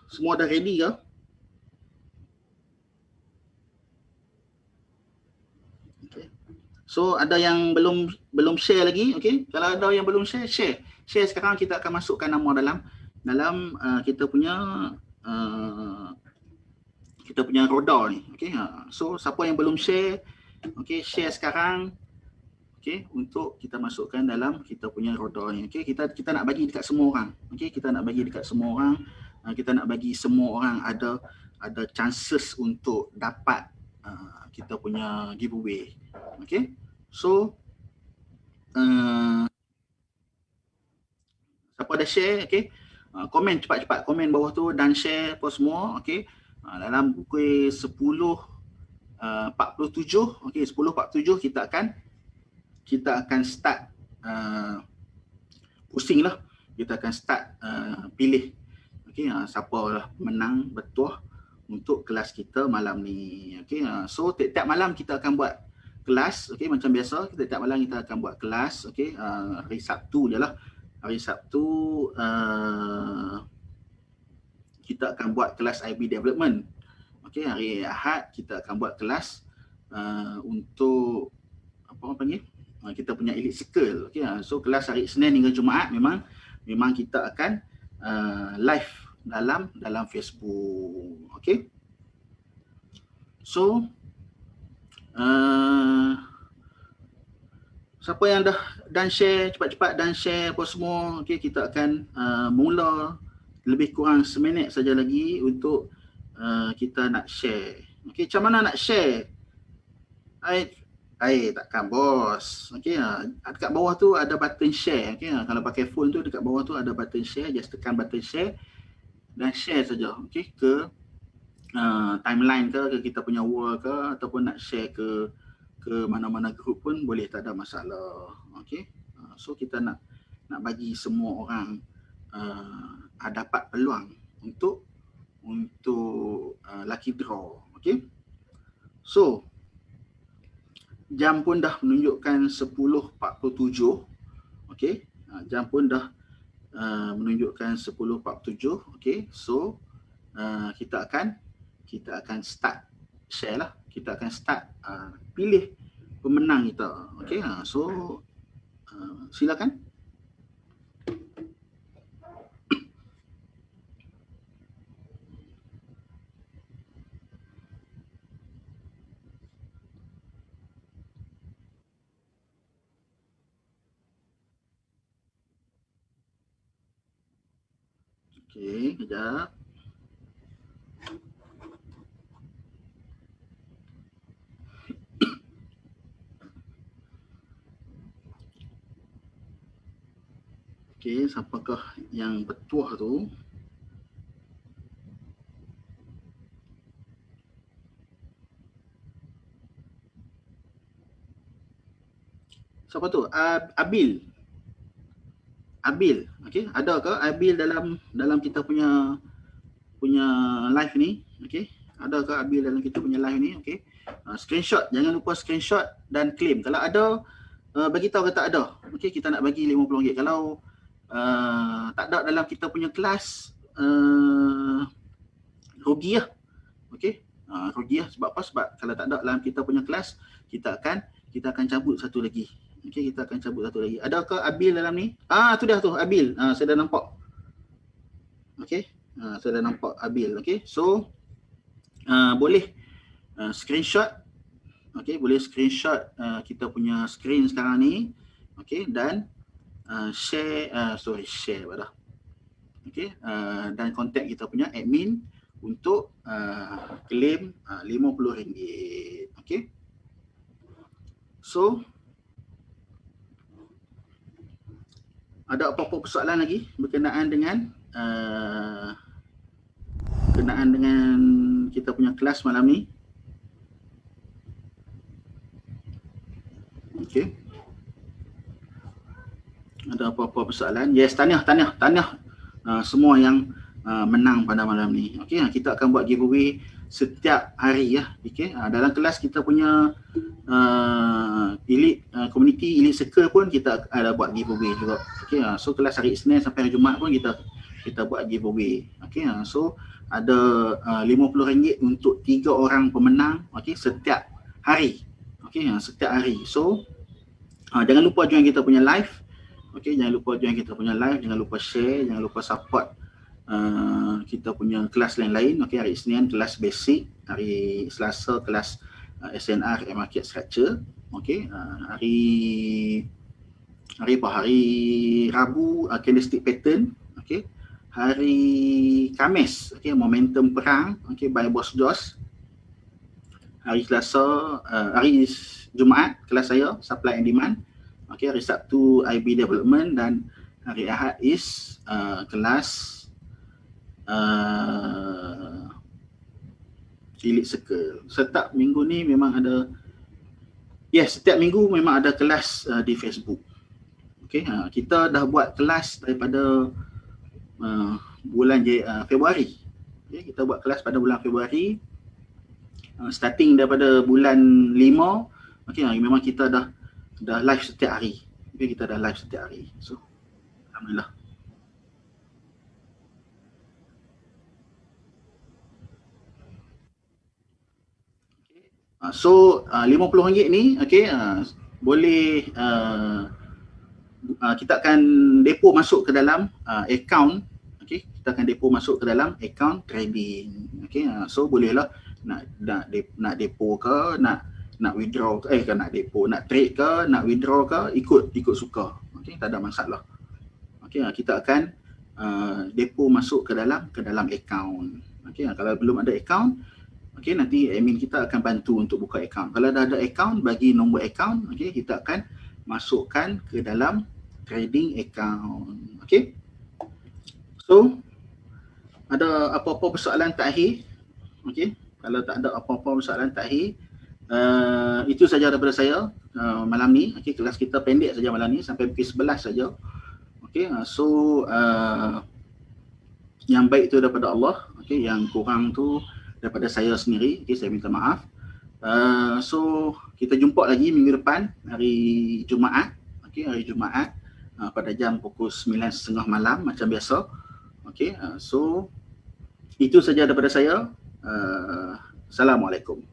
Speaker 1: semua dah ready ke? So ada yang belum share lagi, okey? Kalau ada yang belum share, share. Share sekarang, kita akan masukkan nama dalam kita punya roda ni, okey? So siapa yang belum share, okey, share sekarang, okey, untuk kita masukkan dalam kita punya roda ni, okey? Kita nak bagi dekat semua orang, okey? Kita nak bagi dekat semua orang, kita nak bagi semua orang ada chances untuk dapat kita punya giveaway, okey? So siapa dah share, okey, komen cepat-cepat, komen bawah tu dan share apa semua, okey. Dalam pukul 10.47, okey, 10.47 kita akan start pusing lah. Kita akan start pilih, okey, siapa lah menang bertuah untuk kelas kita malam ni, okey. So tiap-tiap malam kita akan buat kelas, okey, macam biasa. Tiap malam kita akan buat kelas, okey. Hari Sabtu je lah. Hari Sabtu kita akan buat kelas IB development. Okey, hari Ahad kita akan buat kelas untuk apa orang panggil? Kita punya elite circle. Okey, so kelas hari Senin hingga Jumaat memang kita akan live dalam Facebook. Okey. So siapa yang dah dan share, cepat-cepat dan share apa semua, okey, kita akan mula lebih kurang seminit saja lagi untuk kita nak share. Okey, macam mana nak share? Takkan bos. Okey, dekat bawah tu ada button share. Okey, kalau pakai phone tu dekat bawah tu ada button share, just tekan button share dan share saja. Okey, ke timeline ke kita punya wall ke, ataupun nak share ke mana-mana group pun boleh, tak ada masalah. Okey, so kita nak bagi semua orang dapat peluang untuk lucky draw. Okey, so jam pun dah menunjukkan 10.47. Okey, jam pun dah menunjukkan 10.47. Okey, so kita akan start share lah. Kita akan start pilih pemenang kita. Okey, so silakan. Okey, kejap. Okey, siapakah yang bertuah tu? Siapa tu? Abil. Abil. Okey, ada ke Abil dalam kita punya live ni? Okey. Ada ke Abil dalam kita punya live ni? Okey. Screenshot, jangan lupa screenshot dan claim. Kalau ada, bagi tahu ke tak ada. Okey, kita nak bagi RM50. Kalau tak ada dalam kita punya kelas, rugi lah. Okey. Rugi lah. Sebab apa? Sebab kalau tak ada dalam kita punya kelas, kita akan cabut satu lagi. Okey, kita akan cabut satu lagi. Adakah Abil dalam ni? Tu dah tu, Abil. Saya dah nampak. Okey. Saya dah nampak Abil. Okey. So, boleh screenshot. Okey, boleh screenshot kita punya screen sekarang ni. Okey, dan share pada. Okey, dan contact kita punya admin untuk claim RM50. Okey. So, ada apa-apa persoalan lagi berkenaan dengan kita punya kelas malam ni? Okey. Ada apa-apa persoalan? Yes, tahniah semua yang menang pada malam ni. Okey, kita akan buat giveaway setiap hari ya. Okey, dalam kelas kita punya elite community elite circle pun kita ada buat giveaway juga. Okey, so kelas hari Isnin sampai hari Jumaat pun kita buat giveaway. Okey, so ada RM50 untuk 3 orang pemenang. Okey, setiap hari. Okey, setiap hari. So jangan lupa join kita punya live. Okey, jangan lupa join kita punya live, jangan lupa share, jangan lupa support kita punya kelas lain-lain. Okey, hari Isnin kelas basic, hari Selasa kelas SNR and market structure. Okey, hari Rabu candlestick pattern. Okey, hari Khamis momentum perang, by Boss Josh. Hari Selasa, hari Jumaat kelas saya supply and demand. Hari Sabtu IB development, dan hari Ahad is kelas elite circle. Setiap minggu ni memang ada, setiap minggu memang ada kelas di Facebook. Kita dah buat kelas daripada bulan Februari. Kita buat kelas pada bulan Februari, starting daripada bulan 5. Memang kita dah live setiap hari. Kita dah live setiap hari. So, alhamdulillah. So, RM50 ni, boleh kita akan depo masuk ke dalam account. Kita akan depo masuk ke dalam account trading. So bolehlah nak depo ke, nak withdraw ke, nak depo, nak trade ke, nak withdraw ke, ikut suka. Tak ada masalah. Kita akan depo masuk ke dalam account. Kalau belum ada account, nanti admin kita akan bantu untuk buka account. Kalau dah ada account, bagi nombor account, kita akan masukkan ke dalam trading account. So, ada apa-apa persoalan takhir? Kalau tak ada apa-apa persoalan takhir, itu saja daripada saya malam ni. Kelas kita pendek saja malam ni, sampai pukul 11 saja. So yang baik tu daripada Allah, yang kurang tu daripada saya sendiri. Saya minta maaf. So kita jumpa lagi minggu depan, hari Jumaat. Hari Jumaat pada jam pukul 9.30 malam macam biasa. So itu saja daripada saya. Assalamualaikum.